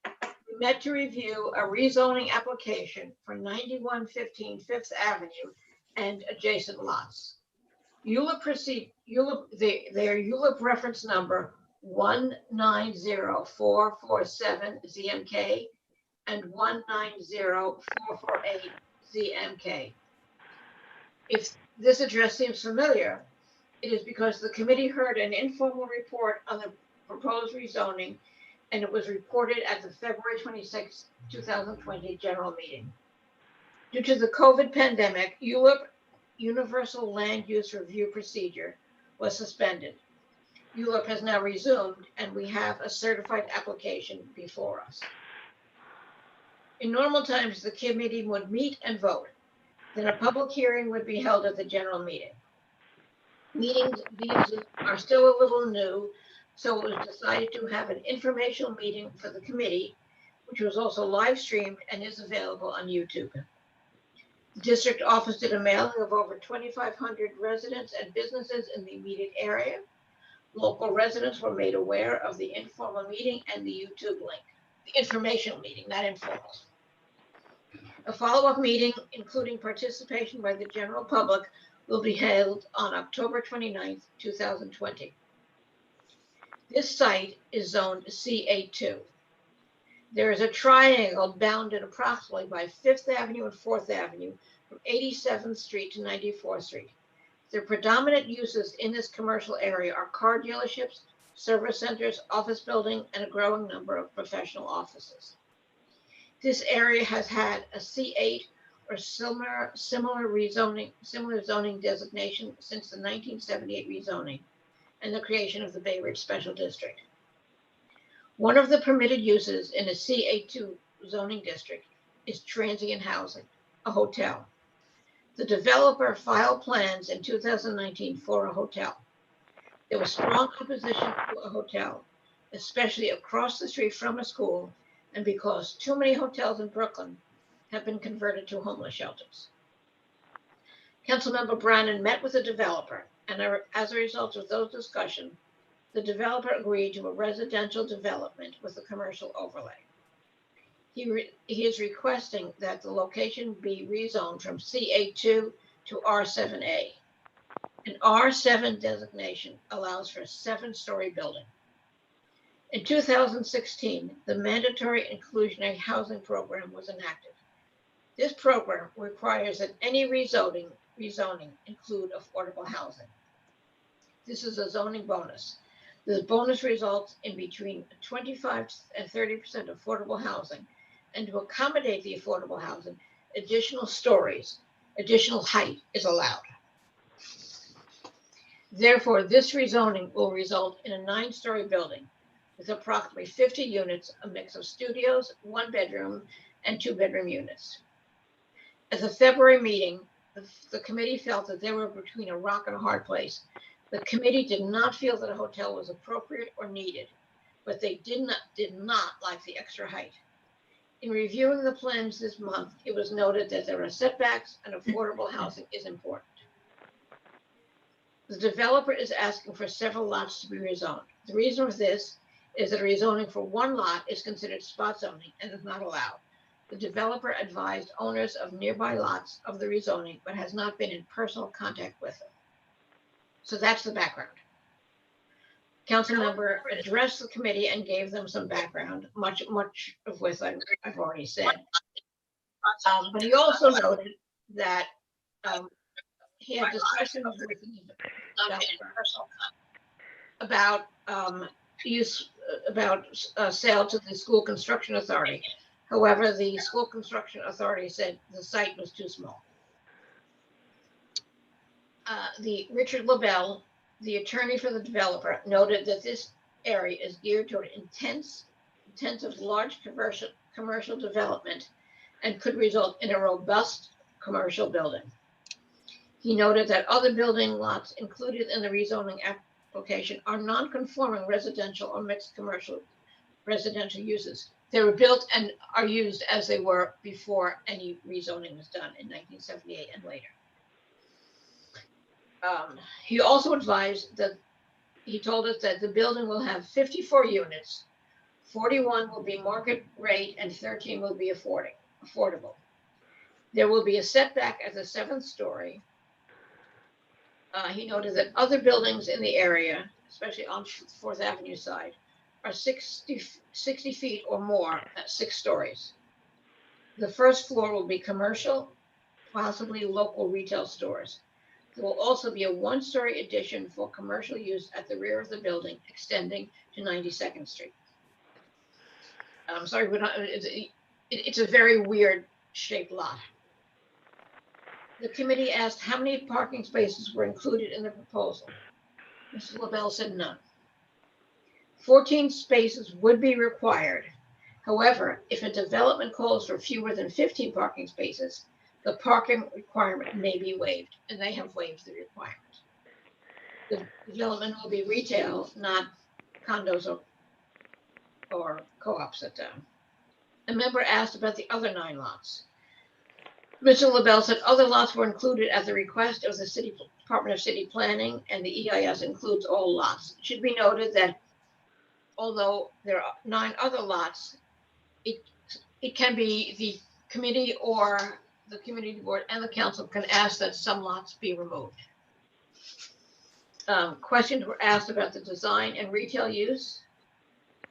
We met to review a rezoning application for 9115 Fifth Avenue and adjacent lots. Their ULIP reference number 190447 ZMK and 190448 ZMK. If this address seems familiar, it is because the committee heard an informal report on the proposed rezoning, and it was reported at the February 26, 2020 general meeting. Due to the COVID pandemic, ULIP, Universal Land Use Review Procedure, was suspended. ULIP has now resumed, and we have a certified application before us. In normal times, the committee would meet and vote. Then a public hearing would be held at the general meeting. Meetings via Zoom are still a little new, so it was decided to have an informational meeting for the committee, which was also live streamed and is available on YouTube. The district office did a mailing of over 2,500 residents and businesses in the immediate area. Local residents were made aware of the informal meeting and the YouTube link. The informational meeting, not informal. A follow-up meeting, including participation by the general public, will be held on October 29th, 2020. This site is zoned CA2. There is a triangle bounded approximately by 5th Avenue and 4th Avenue from 87th Street to 94th Street. The predominant uses in this commercial area are car dealerships, service centers, office building, and a growing number of professional offices. This area has had a C8 or similar zoning designation since the 1978 rezoning and the creation of the Bay Ridge Special District. One of the permitted uses in a CA2 zoning district is transient housing, a hotel. The developer filed plans in 2019 for a hotel. There was strong opposition to a hotel, especially across the street from a school, and because too many hotels in Brooklyn have been converted to homeless shelters. Councilmember Brannan met with the developer, and as a result of those discussions, the developer agreed to a residential development with a commercial overlay. He is requesting that the location be rezoned from CA2 to R7A. An R7 designation allows for a 7-story building. In 2016, the mandatory inclusionary housing program was enacted. This program requires that any rezoning include affordable housing. This is a zoning bonus. This bonus results in between 25 and 30% affordable housing, and to accommodate the affordable housing, additional stories, additional height is allowed. Therefore, this rezoning will result in a 9-story building with approximately 50 units, a mix of studios, 1-bedroom, and 2-bedroom units. At the February meeting, the committee felt that they were between a rock and a hard place. The committee did not feel that a hotel was appropriate or needed, but they did not like the extra height. In reviewing the plans this month, it was noted that there are setbacks and affordable housing is important. The developer is asking for several lots to be rezoned. The reason for this is that rezoning for one lot is considered spot zoning and is not allowed. The developer advised owners of nearby lots of the rezoning, but has not been in personal contact with them. So that's the background. Council member addressed the committee and gave them some background, much of which I've already said. But he also noted that he had discussions with the developer about sale to the school construction authority. However, the school construction authority said the site was too small. The Richard LaBelle, the attorney for the developer, noted that this area is geared toward intensive large commercial development and could result in a robust commercial building. He noted that other building lots included in the rezoning application are non-conforming residential or mixed commercial residential uses. They were built and are used as they were before any rezoning was done in 1978 and later. He also advised that he told us that the building will have 54 units, 41 will be market rate and 13 will be affordable. There will be a setback at the 7th story. He noted that other buildings in the area, especially on 4th Avenue side, are 60 feet or more at 6 stories. The first floor will be commercial, possibly local retail stores. There will also be a 1-story addition for commercial use at the rear of the building, extending to 92nd Street. I'm sorry, but it's a very weird shaped lot. The committee asked how many parking spaces were included in the proposal. Mrs. LaBelle said none. 14 spaces would be required. However, if a development calls for fewer than 15 parking spaces, the parking requirement may be waived, and they have waived the requirement. The development will be retail, not condos or co-ops at them. A member asked about the other 9 lots. Mr. LaBelle said other lots were included at the request of the City Department of City Planning, and the EIS includes all lots. It should be noted that although there are 9 other lots, it can be the committee or the community board and the council can ask that some lots be removed. Questions were asked about the design and retail use.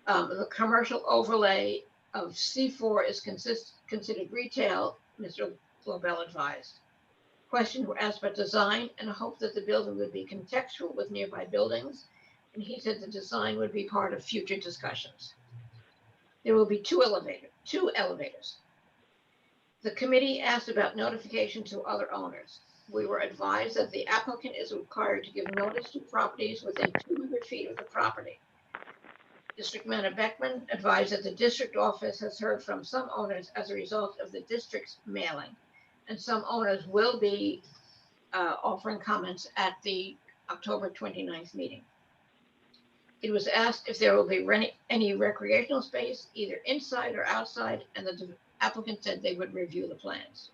The commercial overlay of C4 is considered retail, Mr. LaBelle advised. Questions were asked about design and hoped that the building would be contextual with nearby buildings, and he said the design would be part of future discussions. There will be 2 elevators. The committee asked about notification to other owners. We were advised that the applicant is required to give notice to properties within 200 feet of the property. District Manager Beckman advised that the district office has heard from some owners as a result of the district's mailing, and some owners will be offering comments at the October 29th meeting. It was asked if there will be any recreational space, either inside or outside, and the applicant said they would review the plans.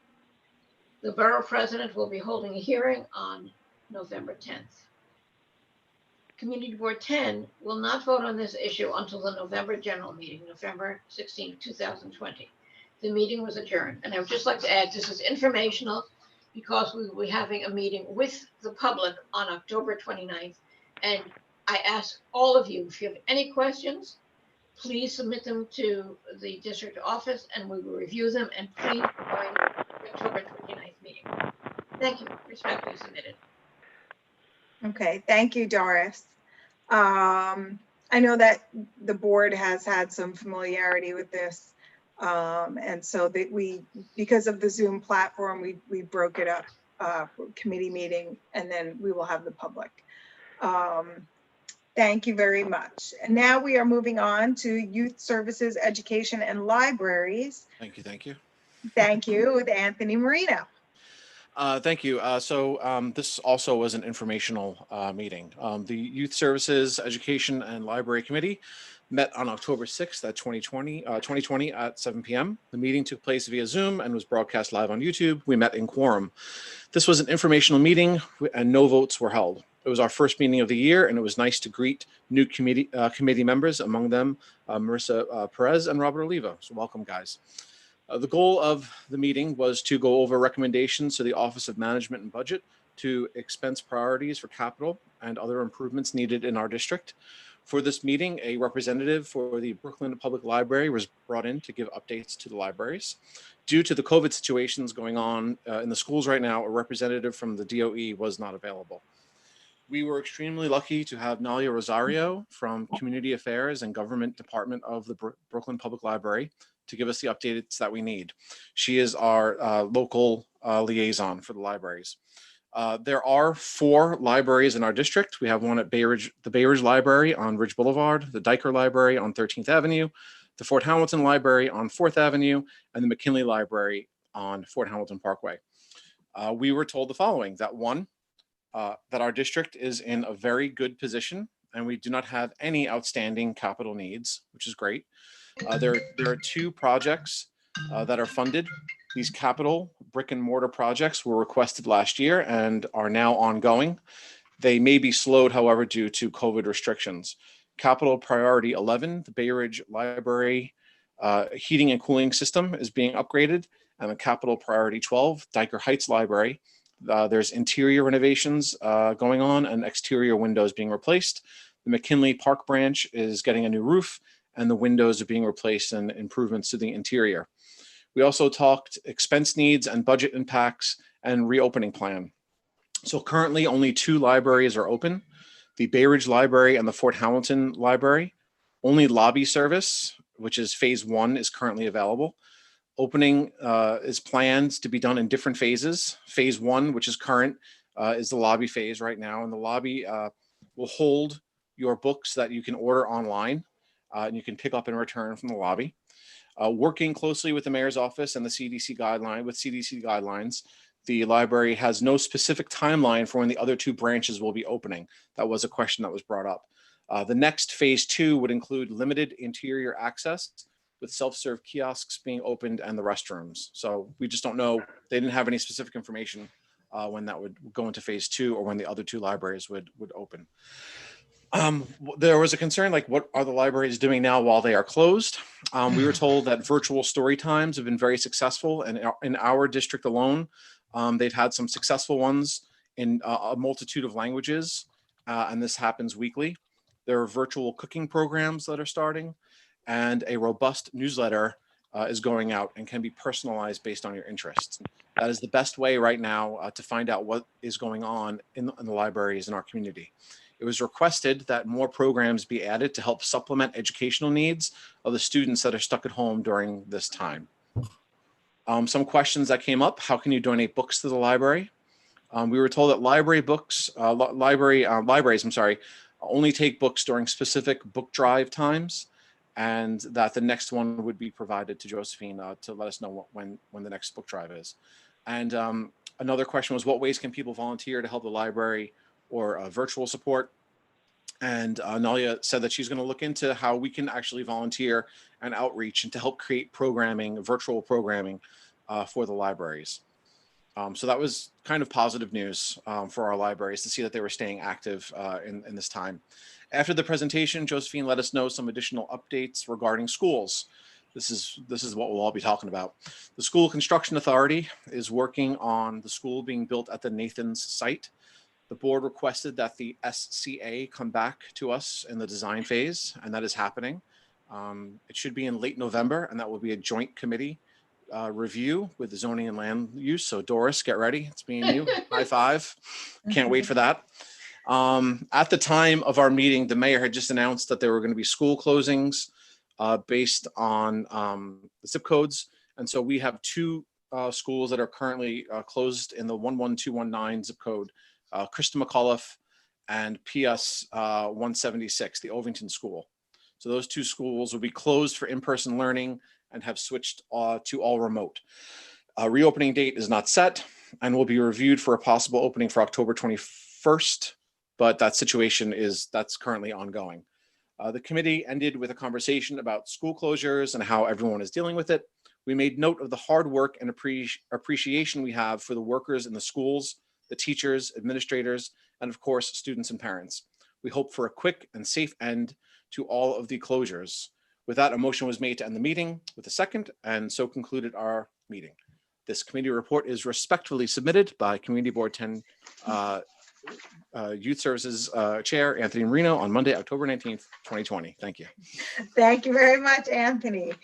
The borough president will be holding a hearing on November 10th. Community Board 10 will not vote on this issue until the November general meeting, November 16, 2020. The meeting was adjourned. And I would just like to add, this is informational because we will be having a meeting with the public on October 29th. And I ask all of you, if you have any questions, please submit them to the district office and we will review them, and please join the October 29th meeting. Thank you. Respectfully submitted. Okay, thank you, Doris. I know that the board has had some familiarity with this. And so that because of the Zoom platform, we broke it up, committee meeting, and then we will have the public. Thank you very much. And now we are moving on to Youth Services, Education, and Libraries. Thank you. Thank you. Thank you, with Anthony Marino. Thank you. This also was an informational meeting. The Youth Services, Education, and Library Committee met on October 6th at 2020 at 7 p.m. The meeting took place via Zoom and was broadcast live on YouTube. We met in quorum. This was an informational meeting and no votes were held. It was our first meeting of the year, and it was nice to greet new committee members, among them Marissa Perez and Robert Oliva. So welcome, guys. The goal of the meeting was to go over recommendations to the Office of Management and Budget to expense priorities for capital and other improvements needed in our district. For this meeting, a representative for the Brooklyn Public Library was brought in to give updates to the libraries. Due to the COVID situations going on in the schools right now, a representative from the DOE was not available. We were extremely lucky to have Nalia Rosario from Community Affairs and Government Department of the Brooklyn Public Library to give us the updates that we need. She is our local liaison for the libraries. There are 4 libraries in our district. We have one at the Bay Ridge Library on Ridge Boulevard, the Diker Library on 13th Avenue, the Fort Hamilton Library on 4th Avenue, and the McKinley Library on Fort Hamilton Parkway. We were told the following, that one, that our district is in a very good position and we do not have any outstanding capital needs, which is great. There are two projects that are funded. These capital brick and mortar projects were requested last year and are now ongoing. They may be slowed, however, due to COVID restrictions. Capital Priority 11, the Bay Ridge Library heating and cooling system is being upgraded, and the Capital Priority 12, Diker Heights Library, there's interior renovations going on and exterior windows being replaced. The McKinley Park branch is getting a new roof, and the windows are being replaced and improvements to the interior. We also talked expense needs and budget impacts and reopening plan. So currently only two libraries are open, the Bay Ridge Library and the Fort Hamilton Library. Only lobby service, which is phase 1, is currently available. Opening is planned to be done in different phases. Phase 1, which is current, is the lobby phase right now, and the lobby will hold your books that you can order online and you can pick up and return from the lobby. Working closely with the mayor's office and the CDC guidelines, the library has no specific timeline for when the other two branches will be opening. That was a question that was brought up. The next phase 2 would include limited interior access with self-serve kiosks being opened and the restrooms. So we just don't know. They didn't have any specific information when that would go into phase 2 or when the other two libraries would open. There was a concern, like, what are the libraries doing now while they are closed? We were told that virtual story times have been very successful, and in our district alone, they've had some successful ones in a multitude of languages, and this happens weekly. There are virtual cooking programs that are starting, and a robust newsletter is going out and can be personalized based on your interests. That is the best way right now to find out what is going on in the libraries in our community. It was requested that more programs be added to help supplement educational needs of the students that are stuck at home during this time. Some questions that came up: how can you donate books to the library? We were told that libraries, only take books during specific book drive times, and that the next one would be provided to Josephine to let us know when the next book drive is. And another question was, what ways can people volunteer to help the library or virtual support? And Nalia said that she's going to look into how we can actually volunteer and outreach and to help create programming, virtual programming for the libraries. So that was kind of positive news for our libraries to see that they were staying active in this time. After the presentation, Josephine let us know some additional updates regarding schools. This is what we'll all be talking about. The School Construction Authority is working on the school being built at the Nathan's site. The board requested that the SCA come back to us in the design phase, and that is happening. It should be in late November, and that will be a joint committee review with the zoning and land use. So Doris, get ready. It's me and you. High five. Can't wait for that. At the time of our meeting, the mayor had just announced that there were going to be school closings based on the zip codes. And so we have two schools that are currently closed in the 11219 zip code, Krista McAuliffe and PS 176, the Ovington School. So those two schools will be closed for in-person learning and have switched to all remote. Reopening date is not set and will be reviewed for a possible opening for October 21st, but that situation that's currently ongoing. The committee ended with a conversation about school closures and how everyone is dealing with it. We made note of the hard work and appreciation we have for the workers in the schools, the teachers, administrators, and of course, students and parents. We hope for a quick and safe end to all of the closures. With that, a motion was made to end the meeting with a second, and so concluded our meeting. This committee report is respectfully submitted by Community Board 10 Youth Services Chair Anthony Marino on Monday, October 19th, 2020. Thank you. Thank you very much, Anthony.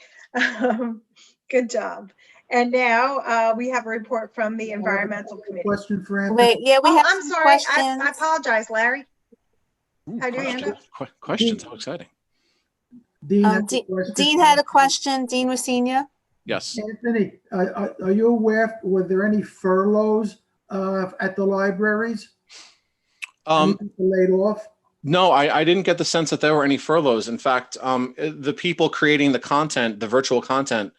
Good job. And now we have a report from the Environmental Committee. Question for Anthony. Wait, yeah, we have I'm some sorry. questions. I apologize, Larry. Ooh, Had your hand up? questions, how exciting. Dean, has a question. Dean had a question. Dean Rossignol. Yes. Anthony, are you aware, were there any furloughs at the libraries? Any people laid off? No, I didn't get the sense that there were any furloughs. In fact, the people creating the content, the virtual content,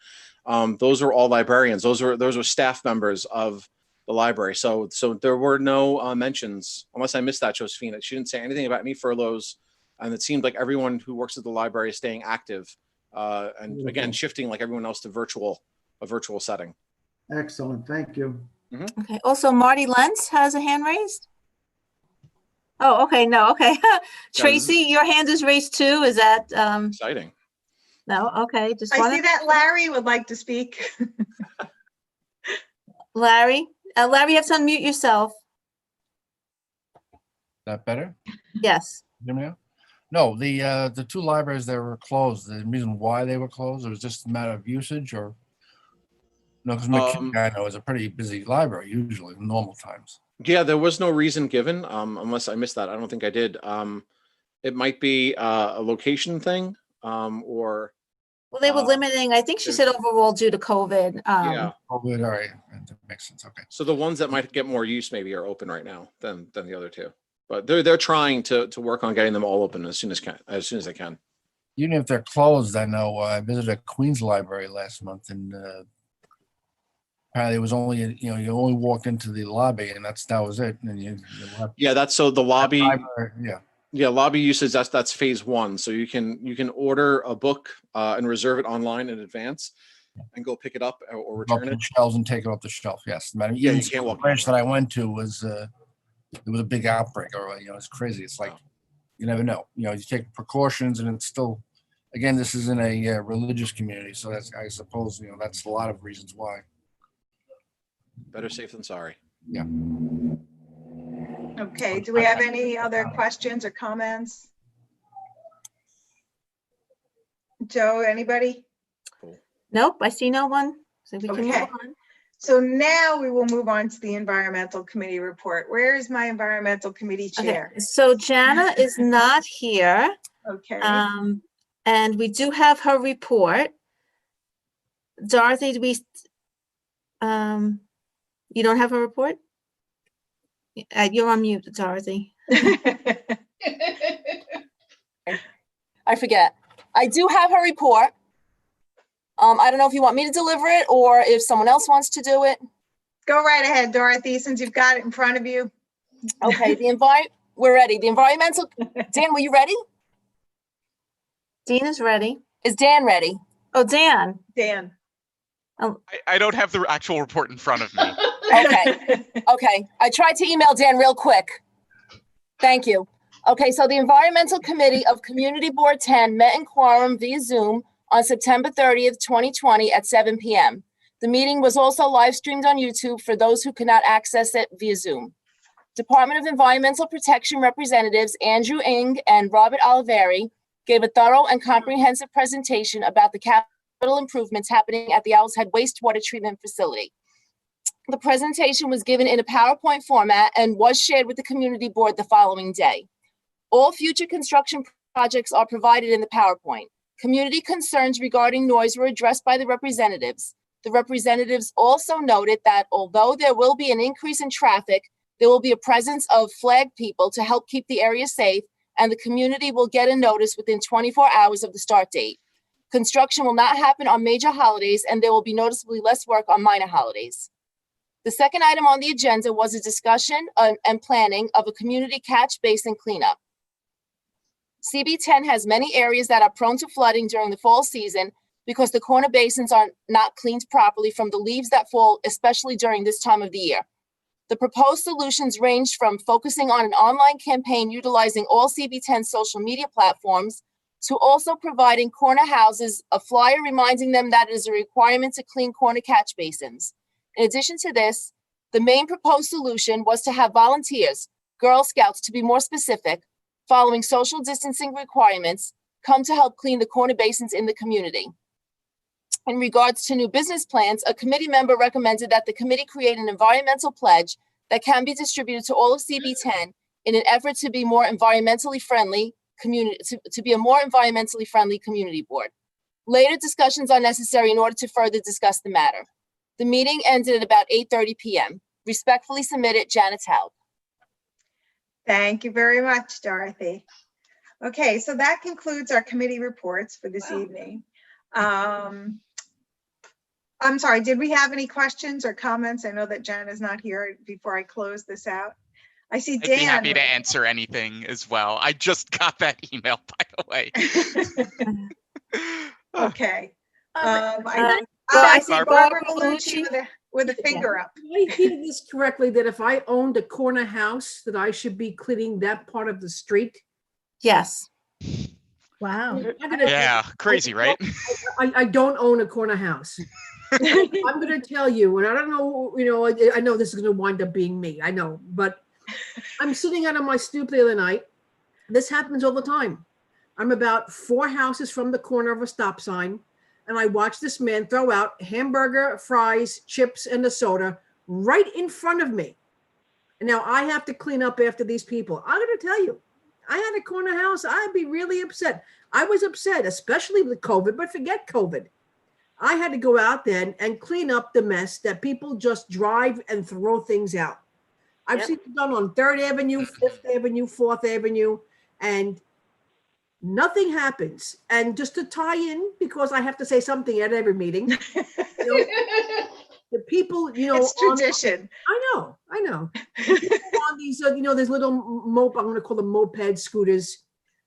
those were all librarians. Those were staff members of the library. So there were no mentions, unless I missed that, Josephine. She didn't say anything about any furloughs And it seemed like everyone who works at the library is staying active, and again, shifting like everyone else to a virtual setting. Excellent, thank you. Okay, also Marty Lentz has a hand raised. Oh, okay, no, okay. Tracy, your hand is raised too, is that? Exciting. No, okay, just I wanna. see that Larry would like to speak. Larry, Larry, you have to unmute yourself. That better? Yes. Hear me now? No, the two libraries that were closed, the reason why they were closed, it was just a matter of usage or? No, because McKinney, I know, is a pretty busy library usually in normal times. Yeah, there was no reason given, unless I missed that. I don't think I did. It might be a location thing, or. Well, they were limiting, I think she said overall due to COVID. Yeah. COVID, all right, that makes sense, okay. So the ones that might get more use maybe are open right now than the other two. But they're trying to work on getting them all open as soon as they can. Even if they're closed, I know I visited Queens Library last month, and apparently it was only, you only walked into the lobby, and that was it. And you left. Yeah, that's so the lobby. Yeah. Yeah, lobby usage. That's phase one. So you can order a book and reserve it online in advance, and go pick it up or return it. Shelves and take it off the shelf. Yes. Yeah, you can't walk. The branch that I went to was it was a big outbreak, or it's crazy. It's like you never know. You take precautions, and it's still. Again, this is in a religious community, so that's, I suppose, that's a lot of reasons why. Better safe than sorry. Yeah. Okay, do we have any other questions or comments? Joe, anybody? Nope, I see no one. So we can move Okay. on. So now we will move on to the environmental committee report. Where is my environmental committee chair? Okay, so Jana is not here. Okay. And we do have her report. Dorothy, you don't have a report? You're on mute, Dorothy. I forget. I do have her report. I don't know if you want me to deliver it or if someone else wants to do it. Go right ahead, Dorothy, since you've got it in front of you. Okay, we're ready. The environmental, Dan, were you ready? Dean is ready. Is Dan ready? Oh, Dan. Dan. I don't have the actual report in front of me. Okay. I tried to email Dan real quick. Thank you. Okay, so the Environmental Committee of Community Board 10 met in quorum via Zoom on September 30th, 2020 at 7 p.m. The meeting was also live streamed on YouTube for those who could not access it via Zoom. Department of Environmental Protection representatives Andrew Ng and Robert Oliveri gave a thorough and comprehensive presentation about the capital improvements happening at the Owl's Head wastewater treatment facility. The presentation was given in a PowerPoint format and was shared with the community board the following day. All future construction projects are provided in the PowerPoint. Community concerns regarding noise were addressed by the representatives. The representatives also noted that although there will be an increase in traffic, there will be a presence of flag people to help keep the area safe, and the community will get a notice within 24 hours of the start date. Construction will not happen on major holidays, and there will be noticeably less work on minor holidays. The second item on the agenda was a discussion and planning of a community catch basin cleanup. CB10 has many areas that are prone to flooding during the fall season because the corner basins are not cleaned properly from the leaves that fall, especially during this time of the year. The proposed solutions ranged from focusing on an online campaign utilizing all CB10 social media platforms to also providing corner houses a flyer reminding them that it is a requirement to clean corner catch basins. In addition to this, the main proposed solution was to have volunteers, Girl Scouts to be more specific, following social distancing requirements, come to help clean the corner basins in the community. In regards to new business plans, a committee member recommended that the committee create an environmental pledge that can be distributed to all of CB10 in an effort to be more environmentally friendly community, to be a more environmentally friendly community board. Later discussions are necessary in order to further discuss the matter. The meeting ended at about 8:30 p.m. Respectfully submitted, Janet Taub. Thank you very much, Dorothy. Okay, so that concludes our committee reports for this evening. I'm sorry, did we have any questions or comments? I know that Jan is not here before I close this out. I see I'd be happy Dan. to answer anything as well. I just got that email, by the way. Okay. Well, I I see see Barbara Barbara Bellucci with a finger up. Did I hear this correctly, that if I owned a corner house, that I should be cleaning that part of the street? Yes. Wow. Yeah, crazy, right? I don't own a corner house. I'm gonna tell you, and I don't know, I know this is gonna wind up being me, I know, but I'm sitting out on my stoop the other night. This happens all the time. I'm about 4 houses from the corner of a stop sign, and I watch this man throw out hamburger, fries, chips, and a soda right in front of me. And now I have to clean up after these people. I'm gonna tell you, I had a corner house, I'd be really upset. I was upset, especially with COVID, but forget COVID. I had to go out then and clean up the mess that people just drive and throw things out. I've seen it done on 3rd Avenue, 5th Avenue, 4th Avenue, and nothing happens. And just to tie in, because I have to say something at every meeting, the people, It's tradition. I know. The people on these, there's little I'm going to call them moped scooters.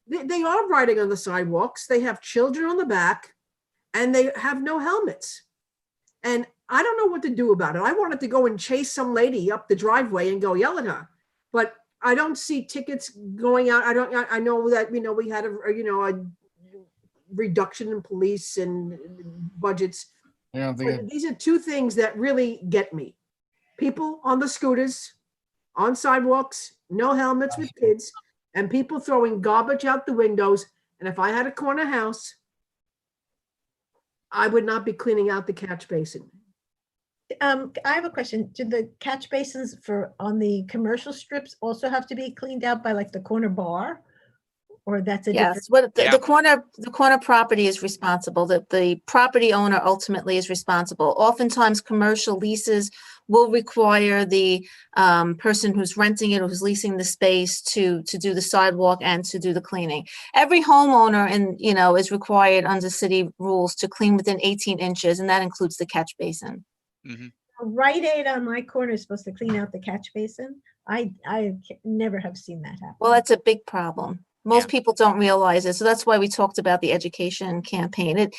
They are riding on the sidewalks. They have children on the back, and they have no helmets. And I don't know what to do about it. I wanted to go and chase some lady up the driveway and go yell at her, but I don't see tickets going out. I know that, we had a reduction in police and budgets. But these are 2 things that really get me. People on the scooters, on sidewalks, no helmets with kids, and people throwing garbage out the windows. And if I had a corner house, I would not be cleaning out the catch basin. I have a question. Do the catch basins on the commercial strips also have to be cleaned out by like the corner bar? Or that's a Yes, different? the corner property is responsible. The property owner ultimately is responsible. Oftentimes, commercial leases will require the person who's renting it or who's leasing the space to do the sidewalk and to do the cleaning. Every homeowner is required under city rules to clean within 18 inches, and that includes the catch basin. Mm-hmm. Rite Aid on my corner is supposed to clean out the catch basin. I never have seen that happen. Well, that's a big problem. Most people don't realize it. So that's why we talked about the education campaign. And,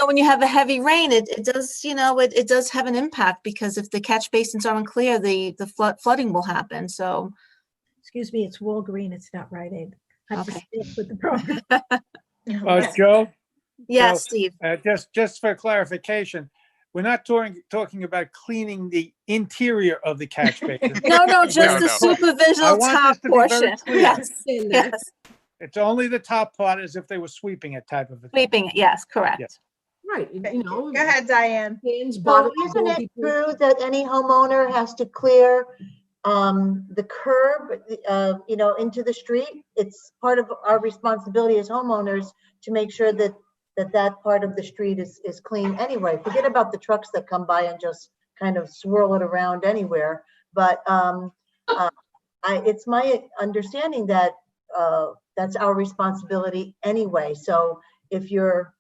when you have a heavy rain, it does, it does have an impact, because if the catch basins aren't clear, the flooding will happen. So, excuse me, it's Walgreen. It's not Rite Aid. I have to stick with the program. Joe? Yes, Joe, Steve. Just for clarification, we're not talking about cleaning the interior of the catch basin. No, just the superficial top portion. Yes. It's only the top part, as if they were sweeping it, type of a thing. Sweeping it, yes, correct. Yes. Right. Go ahead, Diane. So isn't it true that any homeowner has to clear the curb, into the street? It's part of our responsibility as homeowners to make sure that part of the street is clean anyway. Forget about the trucks that come by and just kind of swirl it around anywhere. But it's my understanding that that's our responsibility anyway. So if you're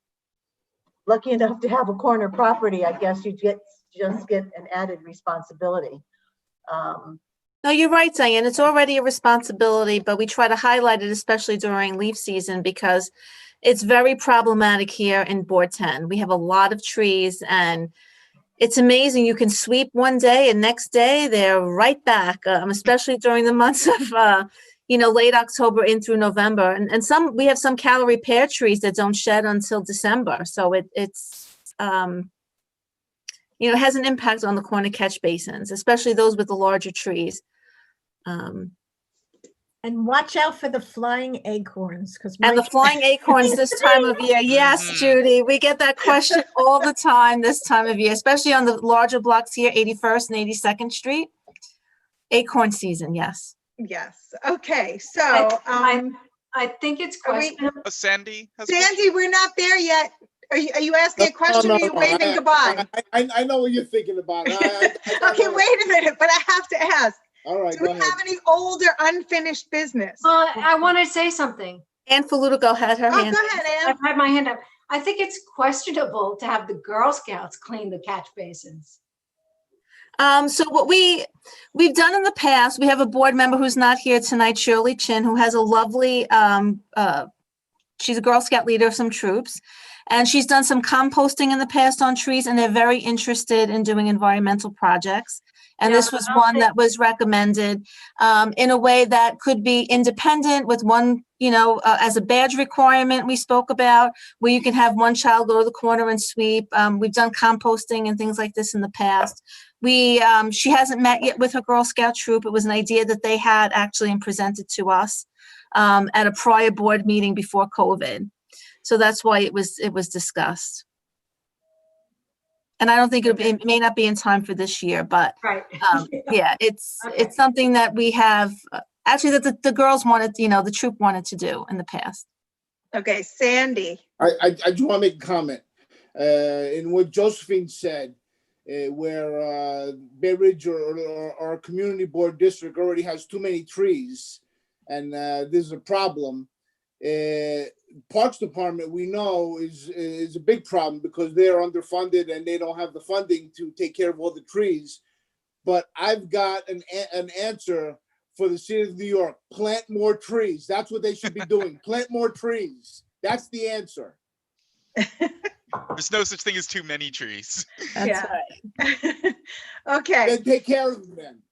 lucky enough to have a corner property, I guess you just get an added responsibility. No, you're right, Diane. It's already a responsibility, but we try to highlight it, especially during leaf season, because it's very problematic here in Board 10. We have a lot of trees, and it's amazing. You can sweep one day and next day they're right back, especially during the months of, late October in through November. And we have some calorie pear trees that don't shed until December. So it's it has an impact on the corner catch basins, especially those with the larger trees. And watch out for the flying acorns, And the flying acorns this time of year. Yes, Judy, we get that question all the time this time of year, especially on the larger blocks here, 81st and 82nd Street. Acorn season, yes. Yes. Okay. So I think it's questionable. Sandy? Sandy, we're not there yet. Are you asking a question, or are you waving goodbye? I know what you're thinking about. Okay, wait a minute, but I have to ask. All right, do we have any older unfinished business? I want to say something. Ann Faluto had her hand. Go ahead, Ann. I've had my hand up. I think it's questionable to have the Girl Scouts clean the catch basins. So what we've done in the past, we have a board member who's not here tonight, Shirley Chin, who has a lovely, she's a Girl Scout leader of some troops. And she's done some composting in the past on trees, and they're very interested in doing environmental projects. And Yeah, this was one that was recommended in a way that could be independent with one, as a badge requirement we spoke about, where you can have one child go to the corner and sweep. We've done composting and things like this in the past. She hasn't met yet with her Girl Scout troop. It was an idea that they had actually and presented to us at a prior board meeting before COVID. So that's why it was discussed. And I don't think it may not be in time for this year, but Right. yeah, it's something that we have actually that the girls wanted, the troop wanted to do in the past. Okay, Sandy. I just want to make a comment in what Josephine said, where Bay Ridge or our community board district already has too many trees, and this is a problem. Parks Department, we know, is a big problem because they're underfunded and they don't have the funding to take care of all the trees. But I've got an answer for the city of New York: plant more trees. That's what they should be doing. Plant more trees. That's the answer. There's no such thing as too many trees. That's right. Okay. Then take care of them.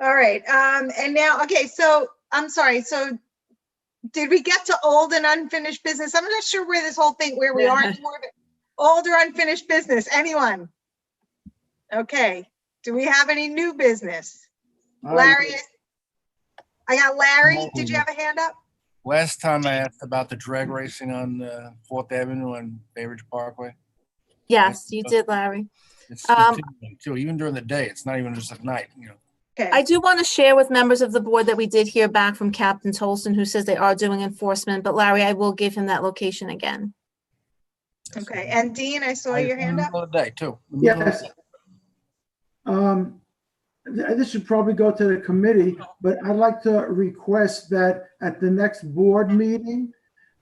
All right. And now, okay, so I'm sorry. So did we get to old and unfinished business? I'm not sure where we are anymore, but old or unfinished business, anyone? Okay. Do we have any new business? Larry, I got Larry. Did you have a hand up? Last time I asked about the drag racing on 4th Avenue and Bay Ridge Parkway. Yes, you did, Larry. It's continuing too, even during the day. It's not even just at night, Okay. I do want to share with members of the board that we did hear back from Captain Tolson, who says they are doing enforcement, but Larry, I will give him that location again. Okay, and Dean, I saw your hand up. Middle of the day too. Yes. This should probably go to the committee, but I'd like to request that at the next board meeting,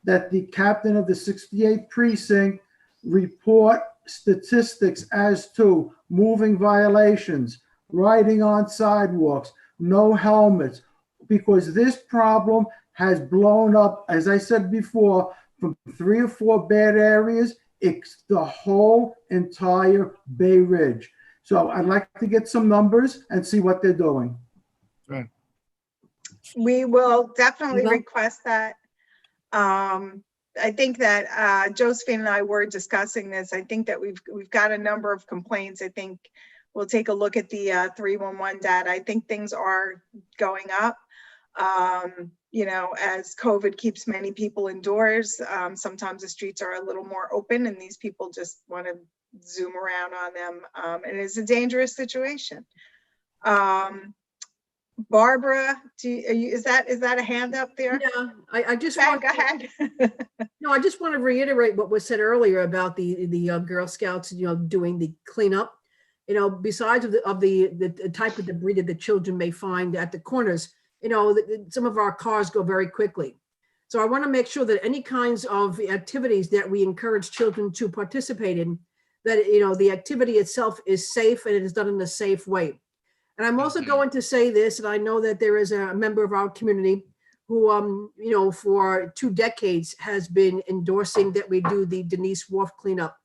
that the captain of the 68th precinct report statistics as to moving violations, riding on sidewalks, no helmets, because this problem has blown up, as I said before, from 3 or 4 bad areas. It's the whole entire Bay Ridge. So I'd like to get some numbers and see what they're doing. Right. We will definitely request that. I think that Josephine and I were discussing this. I think that we've got a number of complaints. I think we'll take a look at the 311 data. I think things are going up. As COVID keeps many people indoors, sometimes the streets are a little more open and these people just want to zoom around on them. And it's a dangerous situation. Barbara, is that a hand up there? Yeah, I just want. Go ahead. No, I just want to reiterate what was said earlier about the Girl Scouts, doing the cleanup. Besides of the type of debris that the children may find at the corners, some of our cars go very quickly. So I want to make sure that any kinds of activities that we encourage children to participate in, that the activity itself is safe and it is done in a safe way. And I'm also going to say this, and I know that there is a member of our community who, for 2 decades has been endorsing that we do the Denise Wharf cleanup.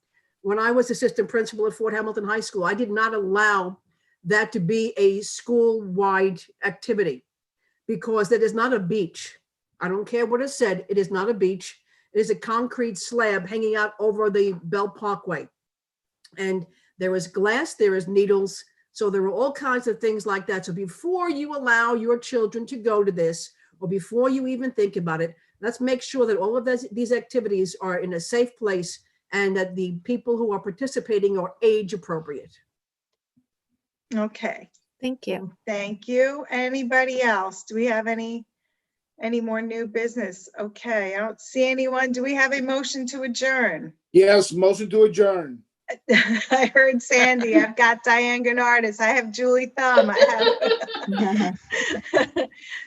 When I was assistant principal at Fort Hamilton High School, I did not allow that to be a school-wide activity because that is not a beach. I don't care what is said, it is not a beach. It is a concrete slab hanging out over the Bell Parkway. And there is glass, there is needles. So there are all kinds of things like that. So before you allow your children to go to this, or before you even think about it, let's make sure that all of these activities are in a safe place and that the people who are participating are age appropriate. Okay. Thank you. Thank you. Anybody else? Do we have any more new business? Okay, I don't see anyone. Do we have a motion to adjourn? Yes, motion to adjourn. I heard Sandy. I've got Diane Gennardis. I have Julie Thumb.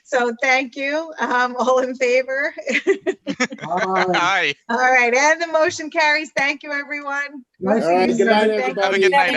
So thank you. All in favor? Aye. All right, and the motion carries. Thank you, everyone. All right, good night, everybody. Have a good night,